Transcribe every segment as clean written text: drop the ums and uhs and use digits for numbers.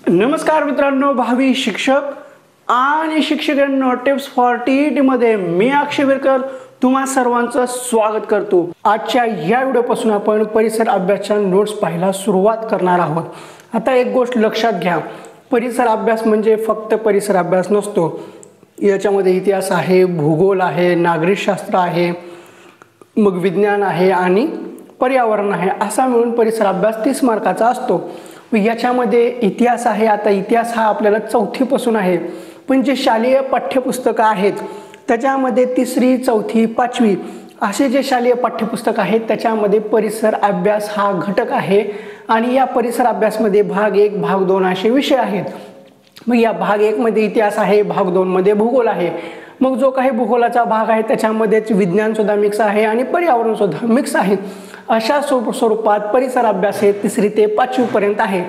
नमस्कार मित्रांनो, भावी शिक्षक आणि शिक्षकांनो, टिप्स फॉर टीईटी मध्ये मी अक्षय विरकर तुम्हा सर्वांचं स्वागत करतो। आजच्या या व्हिडिओपासून आपण परिसर अभ्यासाच्या नोट्स पाहायला सुरुवात करणार आहोत। आता एक गोष्ट लक्षात घ्या, परिसर अभ्यास म्हणजे फक्त परिसर अभ्यास नसतो। याच्यामध्ये इतिहास आहे, भूगोल आहे, नागरिकशास्त्र आहे, मग विज्ञान आहे आणि पर्यावरण आहे, असा मिळून परिसर अभ्यास 30 मार्काचा असतो। याच्यामध्ये इतिहास आहे। आता इतिहास हा आपल्याला 4थी पासून आहे, पण जे शालेय पाठ्यपुस्तक आहेत त्याच्यामध्ये 3री, 4थी, 5वी असे जे शालेय पाठ्यपुस्तक आहेत त्याच्यामध्ये परिसर अभ्यास हा घटक आहे। आणि या परिसर अभ्यासमध्ये भाग 1, भाग 2 असे विषय आहेत। मग या भाग 1 मध्ये इतिहास आहे, भाग 2 मध्ये भूगोल आहे। मग जो काही भूगोलाचा भाग आहे त्याच्यामध्येच विज्ञान सुद्धा मिक्स आहे आणि पर्यावरण सुद्धा मिक्स आहे। अशा स्वरूपात परिसर अभ्यास हे 3री ते 5वी पर्यंत आहे।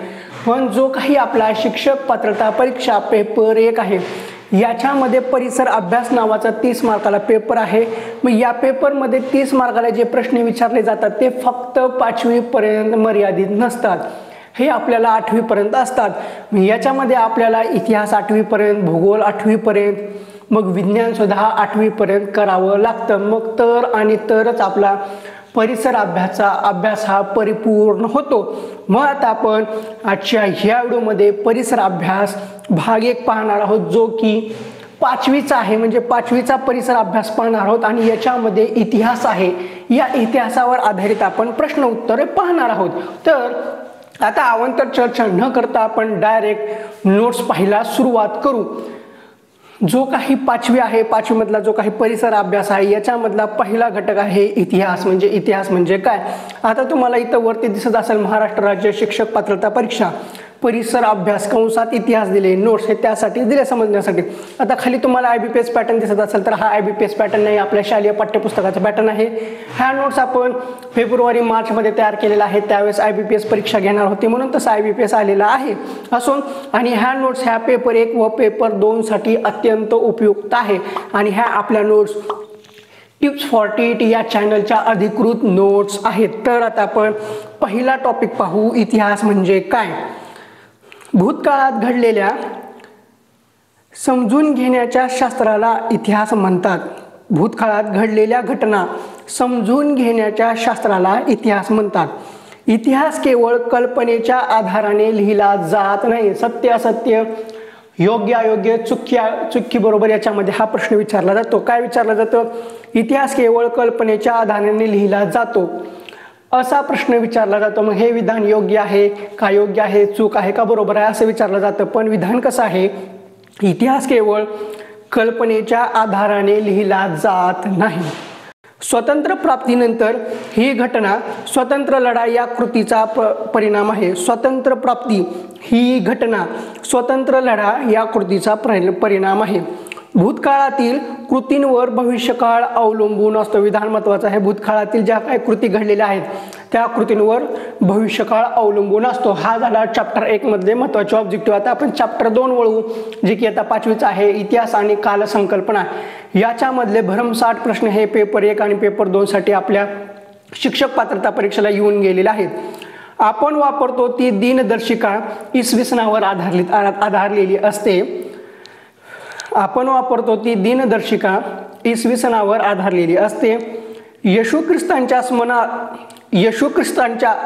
पण जो काही आपला शिक्षक पात्रता परीक्षा पेपर 1 आहे, याच्यामध्ये परिसर अभ्यास नावाचा 30 मार्काला पेपर आहे। मग या पेपरमध्ये 30 मार्काला जे प्रश्न विचारले जातात ते फक्त 5वी पर्यंत मर्यादित नसतात, हे आपल्याला 8वी पर्यंत असतात। याच्यामध्ये आपल्याला इतिहास 8वी पर्यंत, भूगोल 8वी पर्यंत, मग विज्ञान सुद्धा 8वी पर्यंत करावं लागतं। मग तरच आपला परिसर अभ्यास हा परिपूर्ण होतो। मग आता आपण आजच्या ह्या व्हिडिओमध्ये परिसर अभ्यास भाग 1 पाहणार आहोत, जो की 5वीचा आहे। म्हणजे 5वीचा परिसर अभ्यास पाहणार आहोत आणि याच्यामध्ये इतिहास आहे। या इतिहासावर आधारित आपण प्रश्न उत्तरे पाहणार आहोत। तर आता अवांतर चर्चा न करता आपण डायरेक्ट नोट्स पाहायला सुरुवात करू। जो काही 5वी आहे, 5वी मधला जो काही परिसर अभ्यास आहे याच्यामधला पहिला घटक आहे इतिहास। म्हणजे इतिहास म्हणजे काय, आता तुम्हाला इथं वरती दिसत असेल महाराष्ट्र राज्य शिक्षक पात्रता परीक्षा परिसर अभ्यास कंसात इतिहास दिले, नोट्स हे त्यासाठी दिले समजण्यासाठी। आता खाली तुम्हाला IBPS पॅटर्न दिसत असेल तर हा IBPS पॅटर्न नाही, आपल्या शालेय पाठ्यपुस्तकाचा पॅटर्न आहे। ह्या नोट्स आपण फेब्रुवारी मार्च मध्ये तयार केलेला आहे, त्यावेळेस IBPS परीक्षा घेणार होती म्हणून तसा IBPS आलेला आहे असून, आणि ह्या नोट्स ह्या पेपर 1 व पेपर 2 साठी अत्यंत उपयुक्त आहे। आणि ह्या आपल्या नोट्स टिप्स फॉर टीईटी या चॅनलच्या अधिकृत नोट्स आहेत। तर आता आपण पहिला टॉपिक पाहू, इतिहास म्हणजे काय। भूतकाळात घडलेल्या समजून घेण्याच्या शास्त्राला इतिहास म्हणतात। भूतकाळात घडलेल्या घटना समजून घेण्याच्या शास्त्राला इतिहास म्हणतात। इतिहास केवळ कल्पनेच्या आधाराने लिहिला जात नाही। सत्य असत्य, योग्य अयोग्य, चुकी बरोबर याच्यामध्ये हा प्रश्न विचारला जातो। काय विचारला जातं, इतिहास केवळ कल्पनेच्या आधाराने लिहिला जातो असा प्रश्न विचारला जातो। मग हे विधान योग्य आहे का, योग्य आहे, चूक आहे का, बरोबर आहे असं विचारलं जातं। पण विधान कसं आहे, इतिहास केवळ कल्पनेच्या आधाराने लिहिला जात नाही। स्वतंत्र प्राप्तीनंतर ही घटना स्वतंत्र लढा या कृतीचा परिणाम आहे। स्वतंत्र प्राप्ती ही घटना स्वतंत्र लढा या कृतीचा परिणाम आहे। भूतकाळातील कृतींवर भविष्यकाळ अवलंबून असतो। विधान महत्त्वाचं आहे, भूतकाळातील ज्या काही कृती घडलेल्या आहेत त्या कृतींवर भविष्यकाळ अवलंबून असतो। हा झाला चॅप्टर 1 मधले महत्त्वाचे ऑब्जेक्टिव्ह। आता आपण चॅप्टर 2 वळू, जे की आता 5वीचा आहे, इतिहास आणि कालसंकल्पना। याच्यामधले भरमसाठ प्रश्न हे पेपर 1 आणि पेपर 2 साठी आपल्या शिक्षक पात्रता परीक्षेला येऊन गेलेले आहेत। आपण वापरतो ती दिनदर्शिका इसवी सनावर आधारलेली असते। आपण वापरतो ती दिनदर्शिका इसवी सनावर आधारलेली असते। येशू ख्रिस्तांच्या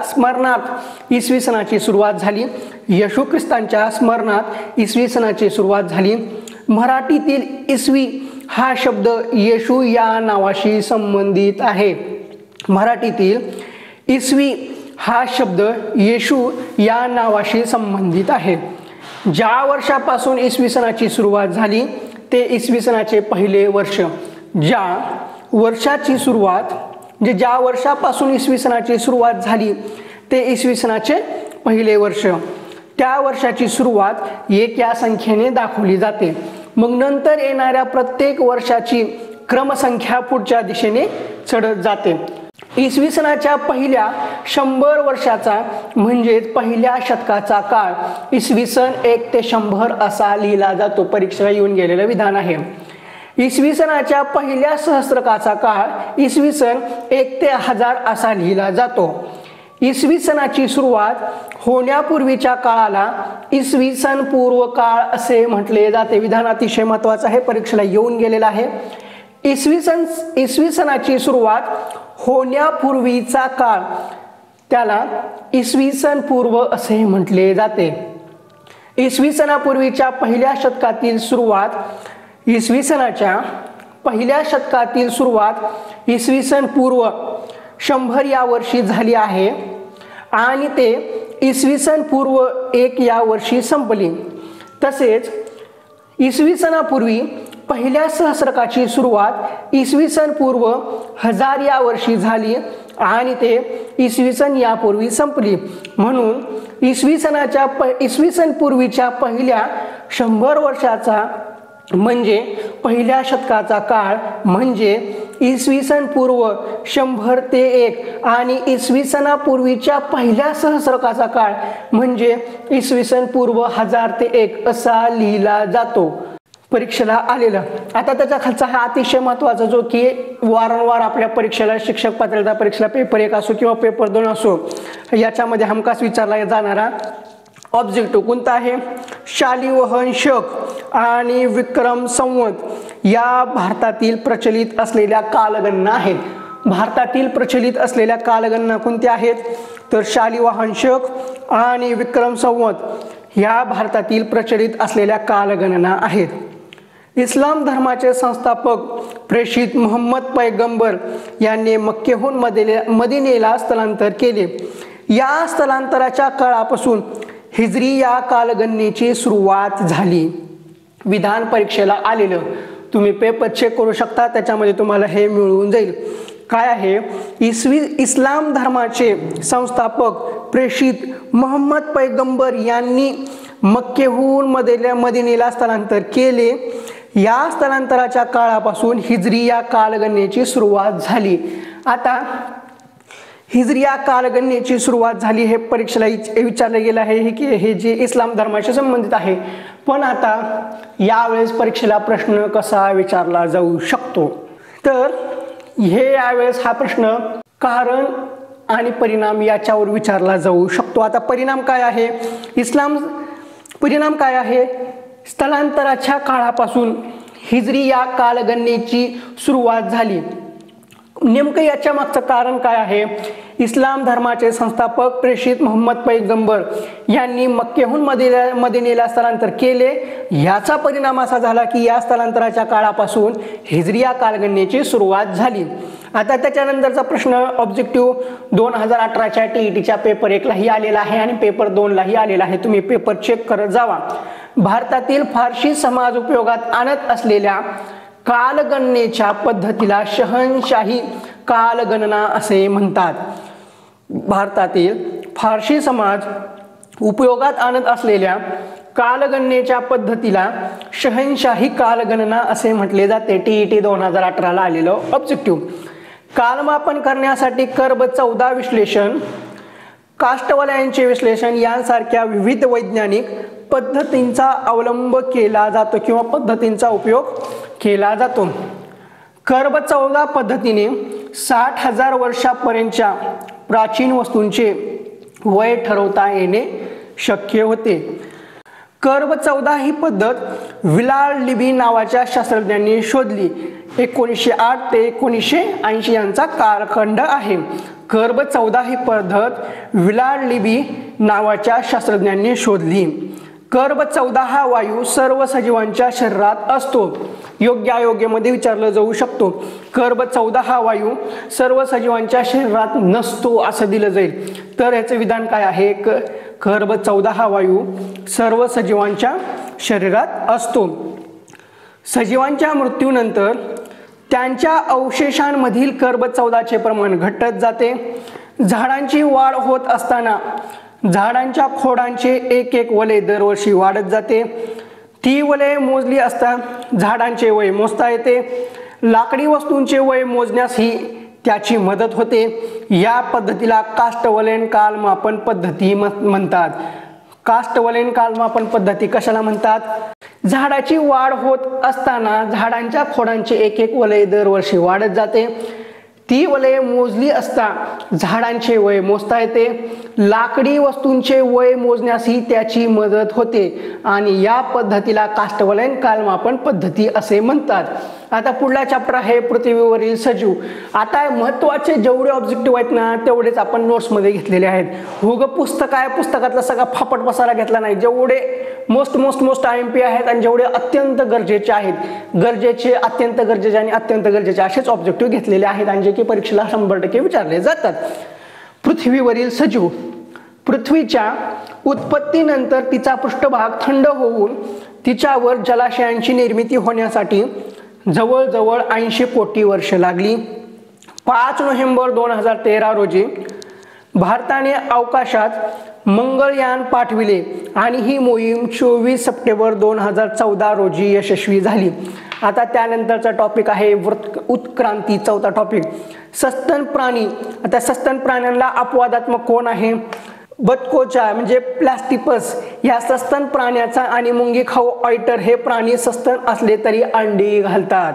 स्मरणार्थ इसवी सनाची सुरुवात झाली। येशू ख्रिस्तांच्या स्मरणार्थ इसवी सनाची सुरुवात झाली। मराठीतील इसवी हा शब्द येशू या नावाशी संबंधित आहे। मराठीतील इसवी हा शब्द येशू या नावाशी संबंधित आहे। ज्या वर्षापासून इसवी सनाची सुरुवात झाली ते इसवी सनाचे पहिले वर्ष। ज्या वर्षापासून इसवी सनाची सुरुवात झाली ते इसवी सनाचे पहिले वर्ष। त्या वर्षाची सुरुवात 1 या संख्येने दाखवली जाते। मग नंतर येणाऱ्या प्रत्येक वर्षाची क्रमसंख्या पुढच्या दिशेने चढत जाते। इसवी सनाच्या पहिल्या 100 वर्षाचा म्हणजेच पहिल्या शतकाचा काळ इसवी सन 1 ते 100 असा लिहिला जातो। परीक्षेला येऊन गेलेलं विधान आहे। इसवी सनाच्या पहिल्या सहस्त्रकाचा काळ इसवी सन 1 ते 1000 असा लिहिला जातो। इसवी सनाची सुरुवात होण्यापूर्वीच्या काळाला इसवी सन पूर्व काळ असे म्हटले जाते. विधान अतिशय महत्त्वाचं आहे, परीक्षेला येऊन गेलेलं आहे. इसवी सनाची सुरुवात होण्यापूर्वीचा काळ त्याला इसवी सन पूर्व असे म्हटले जाते. इसवी सनापूर्वीच्या पहिल्या शतकातील सुरुवात इसवी सनाच्या पहिल्या शतकातील सुरुवात इसवी सन पूर्व 100 या वर्षी झाली आहे आणि ते इसवी सन पूर्व 1 या वर्षी संपली. तसेच इसवी सनापूर्वी पहिल्या सहस्त्रकाची सुरुवात इसवी सन पूर्व 1000 या वर्षी झाली आणि ते इसवी सन यापूर्वी संपली. म्हणून इसवी सन पूर्वीच्या पहिल्या 100 वर्षाचा म्हणजे पहिल्या शतकाचा काळ म्हणजे इसवी सन पूर्व 100 ते 1 आणि इसवी सनापूर्वीच्या पहिल्या सहस्त्रकाचा काळ म्हणजे इसवी सन पूर्व 1000 ते 1 असा लिहिला जातो. परीक्षेला आलेला. आता त्याच्या खालचा हा अतिशय महत्त्वाचा जो की वारंवार आपल्या परीक्षेला शिक्षक पात्रता परीक्षेला पेपर 1 असो किंवा पेपर 2 असो याच्यामध्ये हमखास विचारला जाणारा ऑब्जेक्टिव्ह कोणता आहे? शालिवाहन शक आणि विक्रम संवत या भारतातील प्रचलित असलेल्या कालगणना आहेत. भारतातील प्रचलित असलेल्या कालगणना कोणत्या आहेत? तर शालिवाहन शक आणि विक्रम संवत या भारतातील प्रचलित असलेल्या कालगणना आहेत. इस्लाम धर्माचे संस्थापक प्रेषित मोहम्मद पैगंबर यांनी मक्केहून मदिनेला स्थलांतर केले. या स्थलांतराच्या काळापासून हिजरी या कालगणनेची सुरुवात झाली. विधान परीक्षेला आलेलं तुम्ही पेपर चेक करू शकता, त्याच्यामध्ये तुम्हाला हे मिळून जाईल. काय आहे? इस्लाम धर्माचे संस्थापक प्रेषित मोहम्मद पैगंबर यांनी मक्केहून मदिनेला स्थलांतर केले. या स्थलांतराच्या काळापासून हिजरी या कालगणनेची सुरुवात झाली. आता हिजरी या कालगणनेची सुरुवात झाली हे परीक्षेला विचारले गेले आहे की हे जे इस्लाम धर्माशी संबंधित आहे. पण आता यावेळेस परीक्षेला प्रश्न कसा विचारला जाऊ शकतो? तर हे यावेळेस हा प्रश्न कारण आणि परिणाम याच्यावर विचारला जाऊ शकतो. आता परिणाम काय आहे? परिणाम काय आहे? स्थलांतराच्या काळापासून हिजरी या कालगणनेची सुरुवात झाली. नेमकं याच्या मागचं कारण काय आहे? इस्लाम धर्माचे संस्थापक प्रेषित मोहम्मद पैगंबर यांनी मक्केहून मदिनेला स्थलांतर केले. याचा परिणाम असा झाला की या स्थलांतराच्या काळापासून हिजरी या कालगणनेची सुरुवात झाली. आता त्याच्यानंतरचा प्रश्न ऑब्जेक्टिव्ह 2018च्या TETच्या पेपर 1लाही आलेला आहे आणि पेपर 2लाही आलेला आहे. तुम्ही पेपर चेक करत जावा. भारतातील फारसी समाज उपयोगात आणत असलेल्या कालगणनेच्या पद्धतीला शहनशाही कालगणना असे म्हणतात. भारतातील फारसी समाज उपयोगात आणत असलेल्या कालगणनेच्या पद्धतीला शहनशाही कालगणना असे म्हटले जाते. TET 2018ला आलेलं ऑब्जेक्टिव्ह. कालमापन करण्यासाठी कर्ब 14 विश्लेषण, काष्टवलयांचे विश्लेषण यांसारख्या विविध वैज्ञानिक पद्धतींचा अवलंब केला जातो किंवा पद्धतींचा उपयोग केला जातो. कर्ब 14 पद्धतीने 60,000 वर्षापर्यंतच्या प्राचीन वस्तूंचे वय ठरवता येणे शक्य होते. कर्ब 14 ही पद्धत विलार लिबी नावाच्या शास्त्रज्ञांनी शोधली. 1908 ते 1980 यांचा कालखंड आहे. कर्ब 14 ही पद्धत विलार लिबी नावाच्या शास्त्रज्ञांनी शोधली. कर्ब 14 हा वायू सर्व सजीवांच्या शरीरात असतो. योग्य अयोग्यमध्ये विचारलं जाऊ शकतो. कर्ब 14 हा वायू सर्व सजीवांच्या शरीरात नसतो असं दिलं जाईल. तर याचे विधान काय आहे? कर्ब 14 हा वायू सर्व सजीवांच्या शरीरात असतो. सजीवांच्या मृत्यूनंतर त्यांच्या अवशेषांमधील कर्ब 14चे प्रमाण घटत जाते. झाडांची वाढ होत असताना झाडांच्या खोडांचे एक एक वलय दरवर्षी वाढत जाते. ती वलय मोजली असता झाडांचे वय मोजता येते. लाकडी वस्तूंचे वय मोजण्यासही त्याची मदत होते. या पद्धतीला काष्टवलयन कालमापन पद्धती म्हणतात. काष्टवलयन कालमापन पद्धती कशाला म्हणतात? झाडाची वाढ होत असताना झाडांच्या खोडांचे एक एक वलय दरवर्षी वाढत जाते. ती वलये मोजली असता झाडांचे वय मोजता येते, लाकडी वस्तूंचे वय मोजण्यासही त्याची मदत होते आणि या पद्धतीला काष्ठवलयन कालमापन पद्धती असे म्हणतात. आता पुढला चॅप्टर आहे पृथ्वीवरील सजीव. आता महत्त्वाचे जेवढे ऑब्जेक्टिव्ह आहेत ना तेवढेच आपण नोट्समध्ये घेतलेले आहेत. पुस्तक आहे, पुस्तकातला सगळा फापट बसायला घेतला नाही. जेवढे मोस्ट IMP आहेत आणि जेवढे अत्यंत गरजेचे आहेत, अत्यंत गरजेचे आणि अत्यंत गरजेचे असेच ऑब्जेक्टिव्ह घेतलेले आहेत आणि जे की परीक्षेला 100% विचारले जातात. पृथ्वीवरील सजीव. पृथ्वीच्या उत्पत्तीनंतर तिचा पृष्ठभाग थंड होऊन तिच्यावर जलाशयांची निर्मिती होण्यासाठी जवळजवळ 80 कोटी वर्ष लागली. 5 नोव्हेंबर 2013 रोजी भारताने अवकाशात मंगळयान पाठविले आणि ही मोहीम 24 सप्टेंबर 2014 रोजी यशस्वी झाली. आता त्यानंतरचा टॉपिक आहे उत्क्रांती. चौथा टॉपिक सस्तन प्राणी. आता सस्तन प्राण्यांना अपवादात्मक कोण आहे? बदकोचा म्हणजे प्लॅस्टिपस या सस्तन प्राण्याचा आणि मुंगी खाऊ ऑयटर हे प्राणी सस्तन असले तरी अंडी घालतात.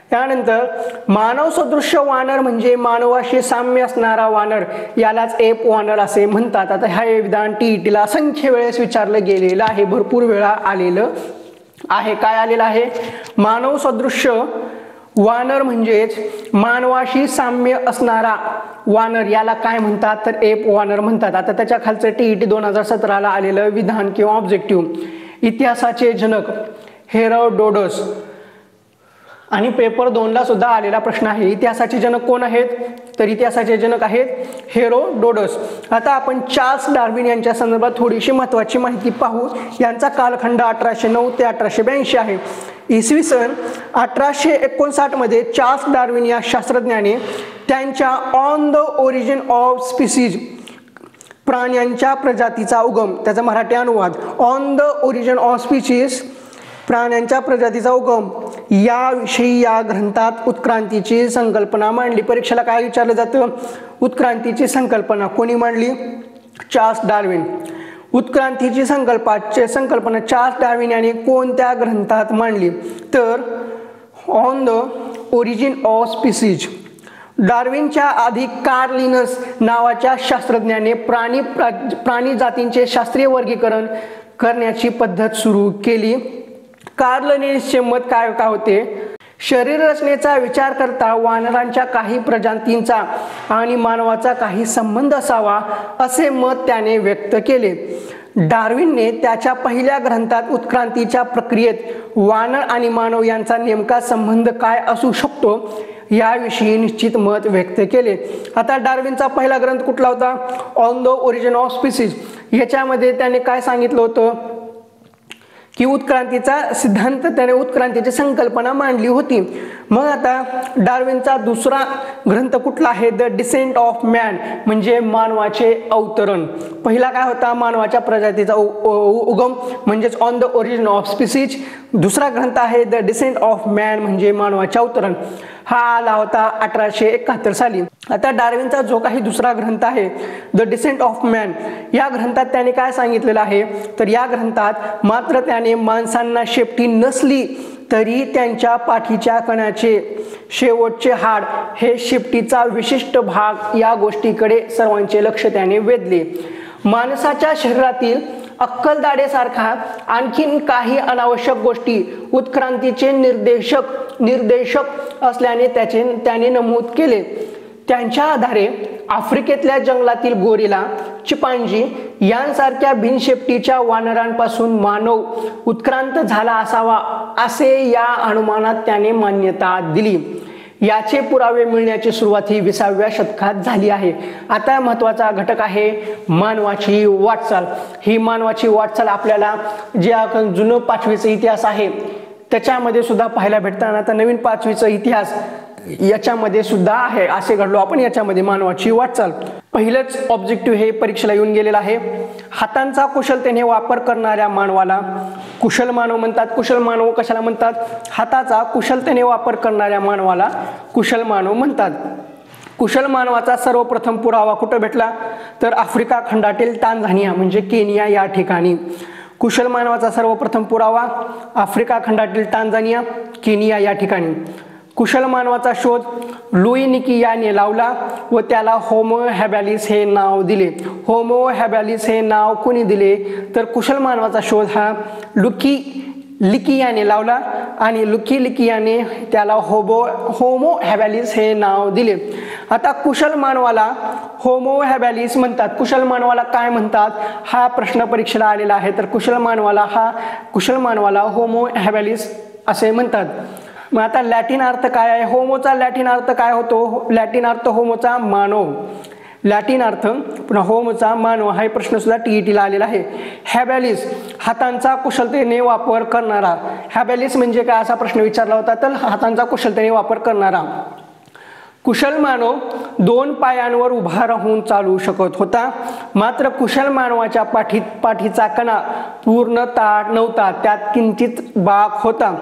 त्यानंतर मानव सदृश्य वानर म्हणजे मानवाशी साम्य असणारा वानर, यालाच एप वानर असे म्हणतात. आता हे विधान TETला असंख्य वेळेस विचारलं गेलेलं आहे, भरपूर वेळा आलेलं आहे. काय आलेलं आहे? मानव सदृश्य वानर म्हणजेच मानवाशी साम्य असणारा वानर, याला काय म्हणतात तर एप वानर म्हणतात. आता त्याच्या खालचं TET 2017ला आलेलं विधान किंवा ऑब्जेक्टिव्ह. इतिहासाचे जनक हेरोडोटस आणि पेपर 2ला सुद्धा आलेला प्रश्न आहे. इतिहासाचे जनक कोण आहेत? तर इतिहासाचे जनक आहेत हेरोडोटस. आता आपण चार्ल्स डार्विन यांच्या संदर्भात थोडीशी महत्त्वाची माहिती पाहू. यांचा कालखंड 1809 ते 1882 आहे. इसवी सन 1859 मध्ये चार्ल्स डार्विन या शास्त्रज्ञाने त्यांच्या on the origin of species प्राण्यांच्या प्रजातीचा उगम, त्याचा मराठी अनुवाद on the origin of species प्राण्यांच्या प्रजातीचा उगम याविषयी या ग्रंथात उत्क्रांतीची संकल्पना मांडली. परीक्षेला काय विचारलं जातं? उत्क्रांतीची संकल्पना कोणी मांडली? Charles Darwin. उत्क्रांतीची संकल्पना चार्ल्स डार्विन यांनी कोणत्या ग्रंथात मांडली? तर on the origin of species. डार्विनच्या आधी कार्ल लिनस नावाच्या शास्त्रज्ञाने प्राणी जातींचे शास्त्रीय वर्गीकरण करण्याची पद्धत सुरू केली. कार्ल लिनसचे मत काय होते? शरीर रचनेचा विचार करता वानरांच्या काही प्रजातींचा आणि मानवाचा काही संबंध असावा असे मत त्याने व्यक्त केले. डार्विनने त्याच्या पहिल्या ग्रंथात उत्क्रांतीच्या प्रक्रियेत वानर आणि मानव यांचा नेमका संबंध काय असू शकतो याविषयी निश्चित मत व्यक्त केले. आता डार्विनचा पहिला ग्रंथ कुठला होता? On the origin of species. याच्यामध्ये त्याने काय सांगितलं होतं की उत्क्रांतीचा सिद्धांत, त्याने उत्क्रांतीची संकल्पना मांडली होती. मग आता डार्विनचा दुसरा ग्रंथ कुठला आहे? द डिसेंट ऑफ मॅन म्हणजे मानवाचे अवतरण. पहिला काय होता? मानवाच्या प्रजातीचा उगम म्हणजेच on the origin of species. दुसरा ग्रंथ आहे द डिसेंट ऑफ मॅन म्हणजे मानवाचे अवतरण. हा आला होता 1871 साली. आता डार्विनचा जो काही दुसरा ग्रंथ आहे द डिसेंट ऑफ मॅन, या ग्रंथात त्याने काय सांगितलेलं आहे तर या ग्रंथात मात्र त्याने माणसांना शेपटी नसली तरी त्यांच्या पाठीच्या कण्याचे शेवटचे हाड हे शेपटीचा विशिष्ट भाग या गोष्टीकडे सर्वांचे लक्ष त्याने वेधले. माणसाच्या शरीरातील अक्कलदाढेसारखा आणखीन काही अनावश्यक गोष्टी उत्क्रांतीचे निर्देशक असल्याने त्याने नमूद केले. त्यांच्या आधारे आफ्रिकेतल्या जंगलातील गोरिला, चिपांजी यांसारख्या बिनशेपटीच्या वानरांपासून मानव उत्क्रांत झाला असावा असे या अनुमानात त्याने मान्यता दिली. याचे पुरावे मिळण्याची सुरुवात ही 20व्या शतकात झाली आहे. आता महत्त्वाचा घटक आहे मानवाची वाटचाल. ही मानवाची वाटचाल आपल्याला जे जुनं 5वीचा इतिहास आहे त्याच्यामध्ये सुद्धा पाहायला भेटताना आता नवीन 5वीचा इतिहास याच्यामध्ये सुद्धा आहे. असे घडलो आपण याच्यामध्ये मानवाची वाटचाल. पहिलंच ऑब्जेक्टिव्ह हे परीक्षेला येऊन गेलेलं आहे. हातांचा कुशलतेने वापर करणाऱ्या मानवाला कुशल मानव म्हणतात. कुशल मानव कशाला म्हणतात? हाताचा कुशलतेने वापर करणाऱ्या मानवाला कुशल मानव म्हणतात. कुशल मानवाचा सर्वप्रथम पुरावा कुठं भेटला तर आफ्रिका खंडातील टांझानिया म्हणजे केनिया या ठिकाणी. कुशल मानवाचा सर्वप्रथम पुरावा आफ्रिका खंडातील टांझानिया, केनिया या ठिकाणी. कुशल मानवाचा शोध लुई निकी याने लावला व त्याला होमो हॅबिलिस हे नाव दिले। होमो हॅबिलिस हे नाव कोणी दिले तर कुशल मानवाचा शोध हा लिकी याने लावला आणि लिकी याने त्याला होमो हॅबिलिस हे नाव दिले। आता कुशल मानवाला होमो हॅबिलिस म्हणतात, कुशल मानवाला काय म्हणतात हा प्रश्न परीक्षेला आलेला आहे। तर कुशल मानवाला होमो हॅबिलिस असे म्हणतात। मग आता लॅटिन अर्थ काय आहे, होमोचा लॅटिन अर्थ काय होतो, लॅटिन अर्थ होमोचा मानव, लॅटिन अर्थ पुन्हा होमोचा मानव हा प्रश्न सुद्धा टीईटीला आलेला आहे। हॅबिलिस हातांचा कुशलतेने वापर करणारा, हॅबिलिस म्हणजे काय असा प्रश्न विचारला होता, तर हातांचा कुशलतेने वापर करणारा। कुशल मानव 2 पायांवर उभा राहून चालू शकत होता, मात्र कुशल मानवाच्या पाठीचा कणा पूर्ण ताठ नव्हता, त्यात किंचित बाक होता।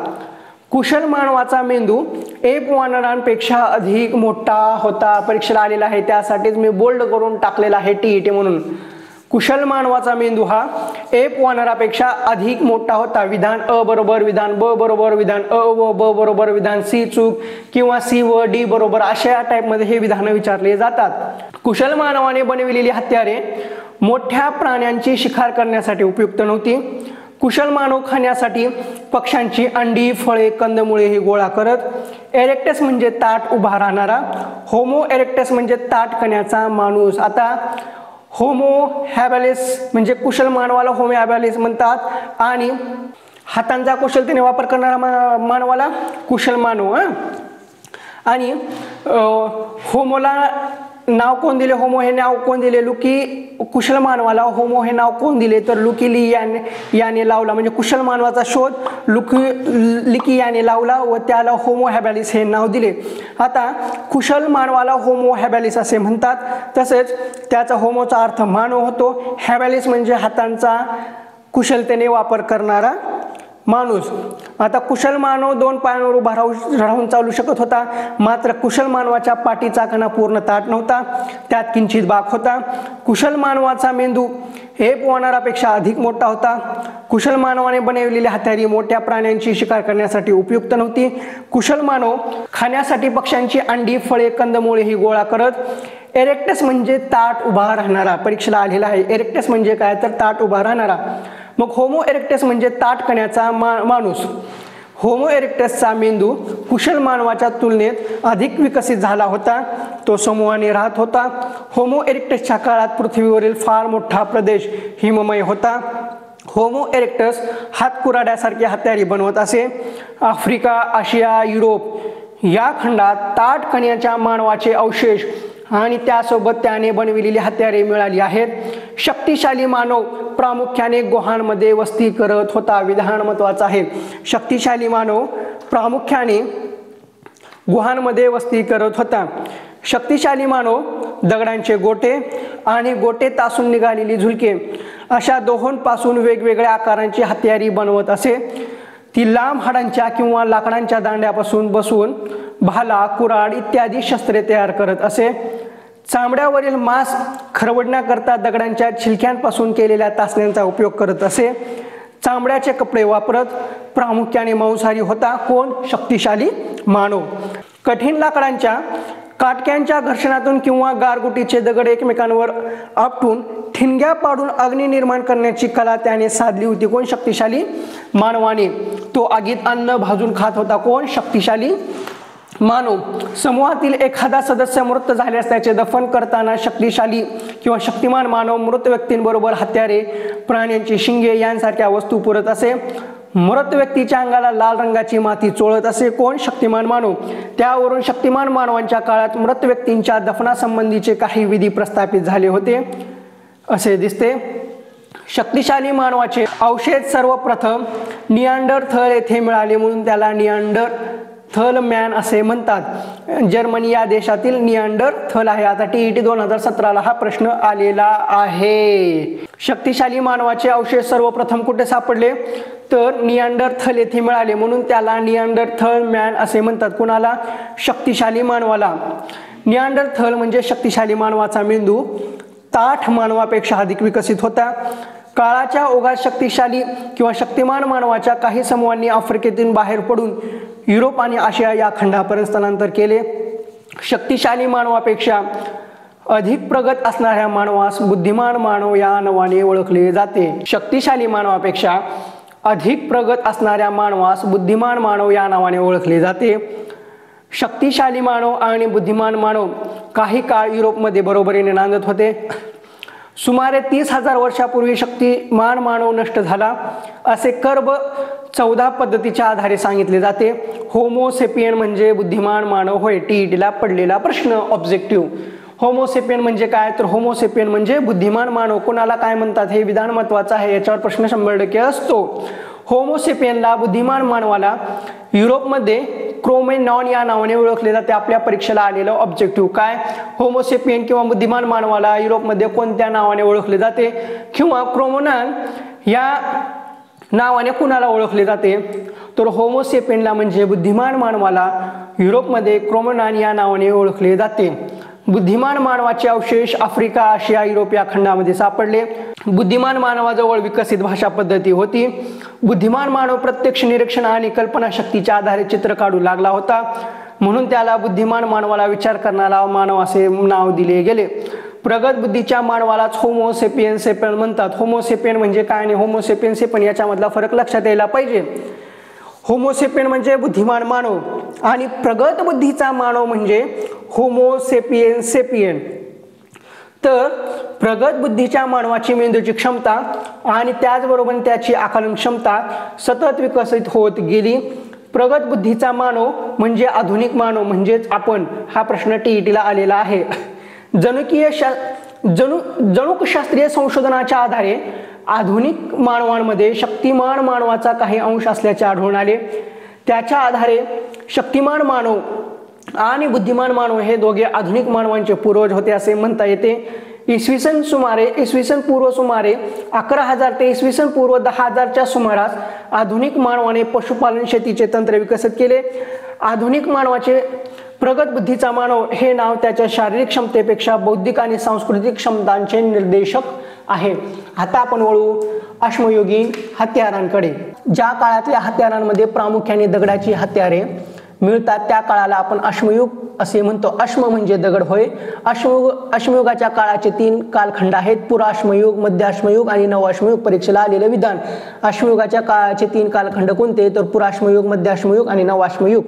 कुशल मानवाचा मेंदू एप वानरांपेक्षा अधिक मोठा होता, परीक्षेला आलेला आहे, त्यासाठीच मी बोल्ड करून टाकलेला आहे टीईटी म्हणून। कुशल मानवाचा मेंदू हा एप वानरापेक्षा अधिक मोठा होता। विधान अ बरोबर, विधान ब बरोबर, विधान अ व ब बरोबर, विधान सी चूक किंवा सी व डी बरोबर अशा टाईपमध्ये हे विधान विचारले जातात। कुशल मानवाने बनविलेली हत्यारे मोठ्या प्राण्यांची शिकार करण्यासाठी उपयुक्त नव्हती। कुशल मानव खाण्यासाठी पक्ष्यांची अंडी, फळे, कंदमुळे हे गोळा करत। एरेक्टस म्हणजे ताठ उभा राहणारा, होमो एरेक्टस म्हणजे ताठ कण्याचा माणूस। आता होमो हॅबिलिस म्हणजे कुशल मानवाला होमो हॅबिलिस म्हणतात आणि हातांचा कुशलतेने वापर करणारा मानवाला कुशल मानव। आणि होमोला नाव कोण दिले, होमो हे नाव कोण दिले, कुशल मानवाला होमो हे नाव कोण दिले तर लुकी याने लावला, म्हणजे कुशल मानवाचा शोध लिकी याने लावला व त्याला होमो हॅबिलिस हे नाव दिले। आता कुशल मानवाला होमो हॅबिलिस असे म्हणतात, तसेच त्याचा होमोचा अर्थ मानव होतो, हॅबिलिस म्हणजे हातांचा कुशलतेने वापर करणारा माणूस। आता कुशल मानव 2 पायांवर उभा राहून चालू शकत होता, मात्र कुशल मानवाच्या पाठीचा कणा पूर्ण ताठ नव्हता, त्यात किंचित बाक होता। कुशल मानवाचा मेंदू एप वानरापेक्षा अधिक मोठा होता। कुशल मानवाने बनवलेली हत्यारे मोठ्या प्राण्यांची शिकार करण्यासाठी उपयुक्त नव्हती। कुशल मानव खाण्यासाठी पक्ष्यांची अंडी, फळे, कंदमुळे ही गोळा करत। एरेक्टस म्हणजे ताठ उभा राहणारा, परीक्षेला आलेला आहे। एरेक्टस म्हणजे काय तर ताठ उभा राहणारा। मग होमो एरेक्टस म्हणजे ताठ कण्याचा माणूस। होमो एरेक्टसचा मेंदू कुशल मानवाच्या तुलनेत अधिक विकसित झाला होता, तो समूहाने राहत होता। होमो एरेक्टसच्या काळात पृथ्वीवरील फार मोठा प्रदेश हिममय होता। होमो एरेक्टस हातकुराड्यासारखे हत्यारे बनवत असे। आफ्रिका, आशिया, युरोप या खंडात ताठ कण्याच्या मानवाचे अवशेष आणि त्यासोबत त्याने बनविलेली हत्यारे मिळाली आहेत। शक्तिशाली मानव प्रामुख्याने गुहांमध्ये वस्ती करत होता, विधान महत्वाचं आहे। शक्तिशाली मानव प्रामुख्याने गुहांमध्ये वस्ती करत होता। शक्तिशाली मानव दगडांचे गोटे आणि गोटे तासून निघालेली झुलके अशा दोहोंपासून वेगवेगळ्या आकारांची हत्यारे बनवत असे। ती लांब हाडांच्या किंवा लाकडांच्या दांड्यापासून बसवून भाला, कुऱ्हाड इत्यादी शस्त्रे तयार करत असे। चामड्यावरील मांस खरवडण्याकरता दगडांच्या छिलक्यांपासून केलेल्या तासण्यांचा उपयोग करत असे। चामड्याचे कपडे वापरत, प्रामुख्याने मांसाहारी होता कोण, शक्तिशाली मानव। कठीण लाकडांच्या काटक्यांच्या घर्षणातून किंवा गारगुटीचे दगड एकमेकांवर आपटून ठिणग्या पाडून अग्नी निर्माण करण्याची कला त्याने साधली होती कोण, शक्तिशाली मानवाने। तो आगीत अन्न भाजून खात होता कोण, शक्तिशाली मानव। समूहातील एखादा सदस्य मृत झाल्यास त्याचे दफन करताना शक्तिशाली किंवा शक्तिमान मानव मृत व्यक्तींबरोबर हत्यारे, प्राण्यांची शिंगे यांसारख्या वस्तू पुरत असे। मृत व्यक्तीच्या अंगाला लाल रंगाची माती चोळत असे कोण, शक्तिमान मानव। त्यावरून शक्तिमान मानवांच्या काळात मृत व्यक्तींच्या दफनासंबंधीचे काही विधी प्रस्थापित झाले होते असे दिसते। शक्तिशाली मानवाचे अवशेष सर्वप्रथम निअँडरथल येथे मिळाले म्हणून त्याला निअँडरथल मॅन असे म्हणतात। जर्मनी या देशातील निअँडरथल आहे। आता टीईटी 2017ला हा प्रश्न आलेला आहे। शक्तिशाली मानवाचे अवशेष सर्वप्रथम कुठे सापडले तर निअँडरथल येथे मिळाले म्हणून त्याला निअँडरथल मॅन असे म्हणतात। कुणाला, शक्तिशाली मानवाला। निअँडरथल म्हणजे शक्तिशाली मानवाचा मेंदू ताठ मानवापेक्षा अधिक विकसित होता। काळाच्या ओघात शक्तिशाली किंवा शक्तिमान मानवाच्या काही समूहांनी आफ्रिकेतून बाहेर पडून युरोप आणि आशिया या खंडापर्यंत स्थलांतर केले. शक्तिशाली मानवापेक्षा अधिक प्रगत असणाऱ्या मानवास बुद्धिमान मानव या नावाने ओळखले जाते. शक्तिशाली मानवापेक्षा अधिक प्रगत असणाऱ्या मानवास बुद्धिमान मानव या नावाने ओळखले जाते. शक्तिशाली मानव आणि बुद्धिमान मानव काही काळ युरोपमध्ये बरोबरीने नांदत होते. सुमारे 30,000 वर्षापूर्वी शक्तिमान मानव नष्ट झाला असे कर्ब 14 पद्धतीच्या आधारे सांगितले जाते. होमोसेपियन म्हणजे बुद्धिमान मानव होय. टीईटीला पडलेला प्रश्न ऑब्जेक्टिव्ह. होमोसेपियन म्हणजे काय, तर होमोसेपियन म्हणजे बुद्धिमान मानव. कोणाला काय म्हणतात हे विधान महत्वाचं आहे, याच्यावर प्रश्न 100% असतो. होमोसेपियनला बुद्धिमान मानवाला युरोपमध्ये क्रोमेनॉन या नावाने ओळखले जाते. आपल्या परीक्षेला आलेलं ऑब्जेक्टिव्ह काय, होमोसेपियन किंवा बुद्धिमान मानवाला युरोपमध्ये कोणत्या नावाने ओळखले जाते किंवा क्रोमेनॉन या नावाने कुणाला ओळखले जाते, तर होमोसेपियनला म्हणजे बुद्धिमान मानवाला युरोपमध्ये क्रोमेनॉन या नावाने ओळखले जाते. बुद्धिमान मानवाचे अवशेष आफ्रिका, आशिया, युरोप या खंडामध्ये सापडले. बुद्धिमान मानवाजवळ विकसित भाषा पद्धती होती. बुद्धिमान मानव प्रत्यक्ष निरीक्षण आणि कल्पनाशक्तीच्या आधारे चित्र काढू लागला होता, म्हणून त्याला बुद्धिमान मानवाला विचार करणारा मानव असे नाव दिले गेले. प्रगत बुद्धीच्या मानवालाच होमोसेपियन सेपियन म्हणतात. होमोसेपियन म्हणजे काय आणि होमोसेपियन सेपियन याच्यामधला फरक लक्षात यायला पाहिजे. होमोसेपियन म्हणजे बुद्धिमान मानव आणि प्रगत बुद्धीचा मानव म्हणजे होमोसेपियन सेपियन. तर प्रगत बुद्धीच्या मानवाची मेंदूची क्षमता आणि त्याचबरोबर त्याची आकलन क्षमता सतत विकसित होत गेली. प्रगत बुद्धीचा मानव म्हणजे आधुनिक मानव म्हणजेच आपण. हा प्रश्न टीईटीला आलेला आहे. जनुकशास्त्रीय संशोधनाच्या आधारे आधुनिक मानवांमध्ये शक्तिमान मानवाचा काही अंश असल्याचे आढळून आले. त्याच्या आधारे शक्तिमान मानव आणि बुद्धिमान मानव हे दोघे आधुनिक मानवांचे पूर्वज होते असे म्हणता येते. इसवी सन पूर्व सुमारे 11,000 ते इसवी सन पूर्व 10,000च्या सुमारास आधुनिक मानवाने पशुपालन शेतीचे तंत्र विकसित केले. आधुनिक मानवाचे प्रगत बुद्धीचा मानव हे नाव त्याच्या शारीरिक क्षमतेपेक्षा बौद्धिक आणि सांस्कृतिक क्षमतांचे निर्देशक आहे. आता आपण वळू अश्मयुगीन हत्यारांकडे. ज्या काळातल्या हत्यारांमध्ये प्रामुख्याने दगडाची हत्यारे मिळतात त्या काळाला आपण अश्मयुग असे म्हणतो. अश्म म्हणजे दगड होय. अश्मयुगाच्या काळाचे 3 कालखंड आहेत, पुराश्मयुग, मध्य अश्मयुग आणि नवाश्मयुग. परीक्षेला आलेले विधान. अश्मयुगाच्या काळाचे 3 कालखंड कोणते, तर पुराश्मयुग, मध्य अश्मयुग आणि नवाश्मयुग.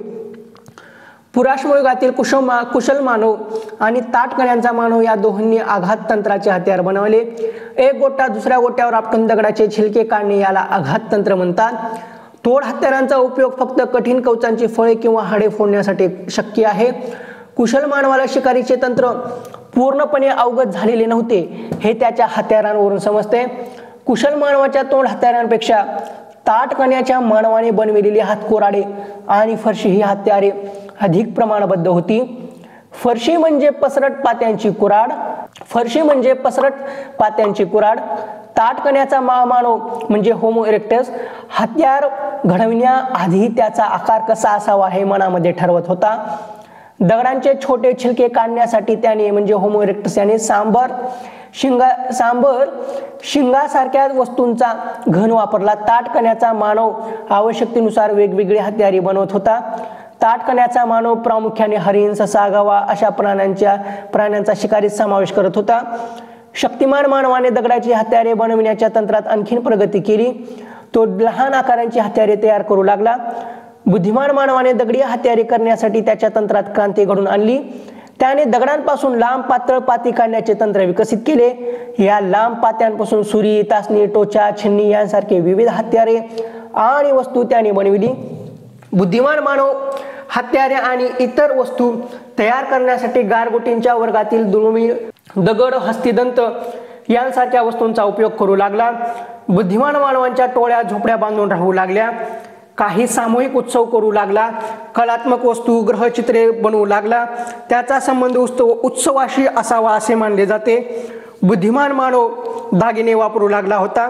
पुराश्मयुगातील कुशल मानव आणि ताटकण्यांचा मानव या दोन्ही आघात तंत्राचे हत्यार बनवले. एक गोटा दुसऱ्या गोट्यावर आपटून दगडाचे छिलके काढणे याला आघात तंत्र म्हणतात. तोड हत्यारांचा उपयोग फक्त कठीण कवचांची फळे किंवा हाडे फोडण्यासाठी शक्य आहे. कुशल मानवाला शिकारीचे तंत्र पूर्णपणे अवगत झालेले नव्हते हे त्याच्या हत्यारांवरून समजते. कुशल मानवाच्या तोड हत्यारांपेक्षा ताटकण्याच्या मानवाने बनविलेली हातकोराडे आणि फरशी ही हत्यारे अधिक प्रमाणबद्ध होती. फरशी म्हणजे पसरट पात्यांची कुराड. ताटकण्याचा मानव म्हणजे होमो इरेक्टस हत्यार घडविण्याआधी त्याचा आकार कसा असावा हे मनामध्ये ठरवत होता. दगडांचे छोटे छिलके काढण्यासाठी त्याने म्हणजे होमो इरेक्टस याने सांबर शिंगासारख्या वस्तूंचा घन वापरला. ताटकण्याचा मानव आवश्यकतेनुसार वेगवेगळी हत्यारे बनवत होता. ताटकण्याचा मानव प्रामुख्याने हरिण, ससा, गवा अशा प्राण्यांचा शिकारीत समावेश करत होता. शक्तिमान मानवाने दगडाची हत्यारे बनविण्याच्या तंत्रात आणखीन प्रगती केली. तो लहान आकारांची हत्यारे तयार करू लागला. बुद्धिमान मानवाने दगडी हत्यारे करण्यासाठी त्याच्या तंत्रात क्रांती घडून आणली. त्याने दगडांपासून लांब पातळ पाती काढण्याचे तंत्र विकसित केले. या लांब पात्यांपासून सुरी, तासणी, टोचा, छिन्नी यांसारखे विविध हत्यारे आणि वस्तू त्याने बनविली. बुद्धिमान मानव हत्यारे आणि इतर वस्तू तयार करण्यासाठी गारगोटींच्या वर्गातील दुर्मिळ दगड, हस्तिदंत यांसारख्या वस्तूंचा उपयोग करू लागला. बुद्धिमान मानवांच्या टोळ्या झोपड्या बांधून राहू लागल्या. काही सामूहिक उत्सव करू लागला. कलात्मक वस्तू, ग्रहचित्रे बनवू लागला. त्याचा संबंध उत्सवाशी असावा असे मानले जाते. बुद्धिमान मानव दागिने वापरू लागला होता.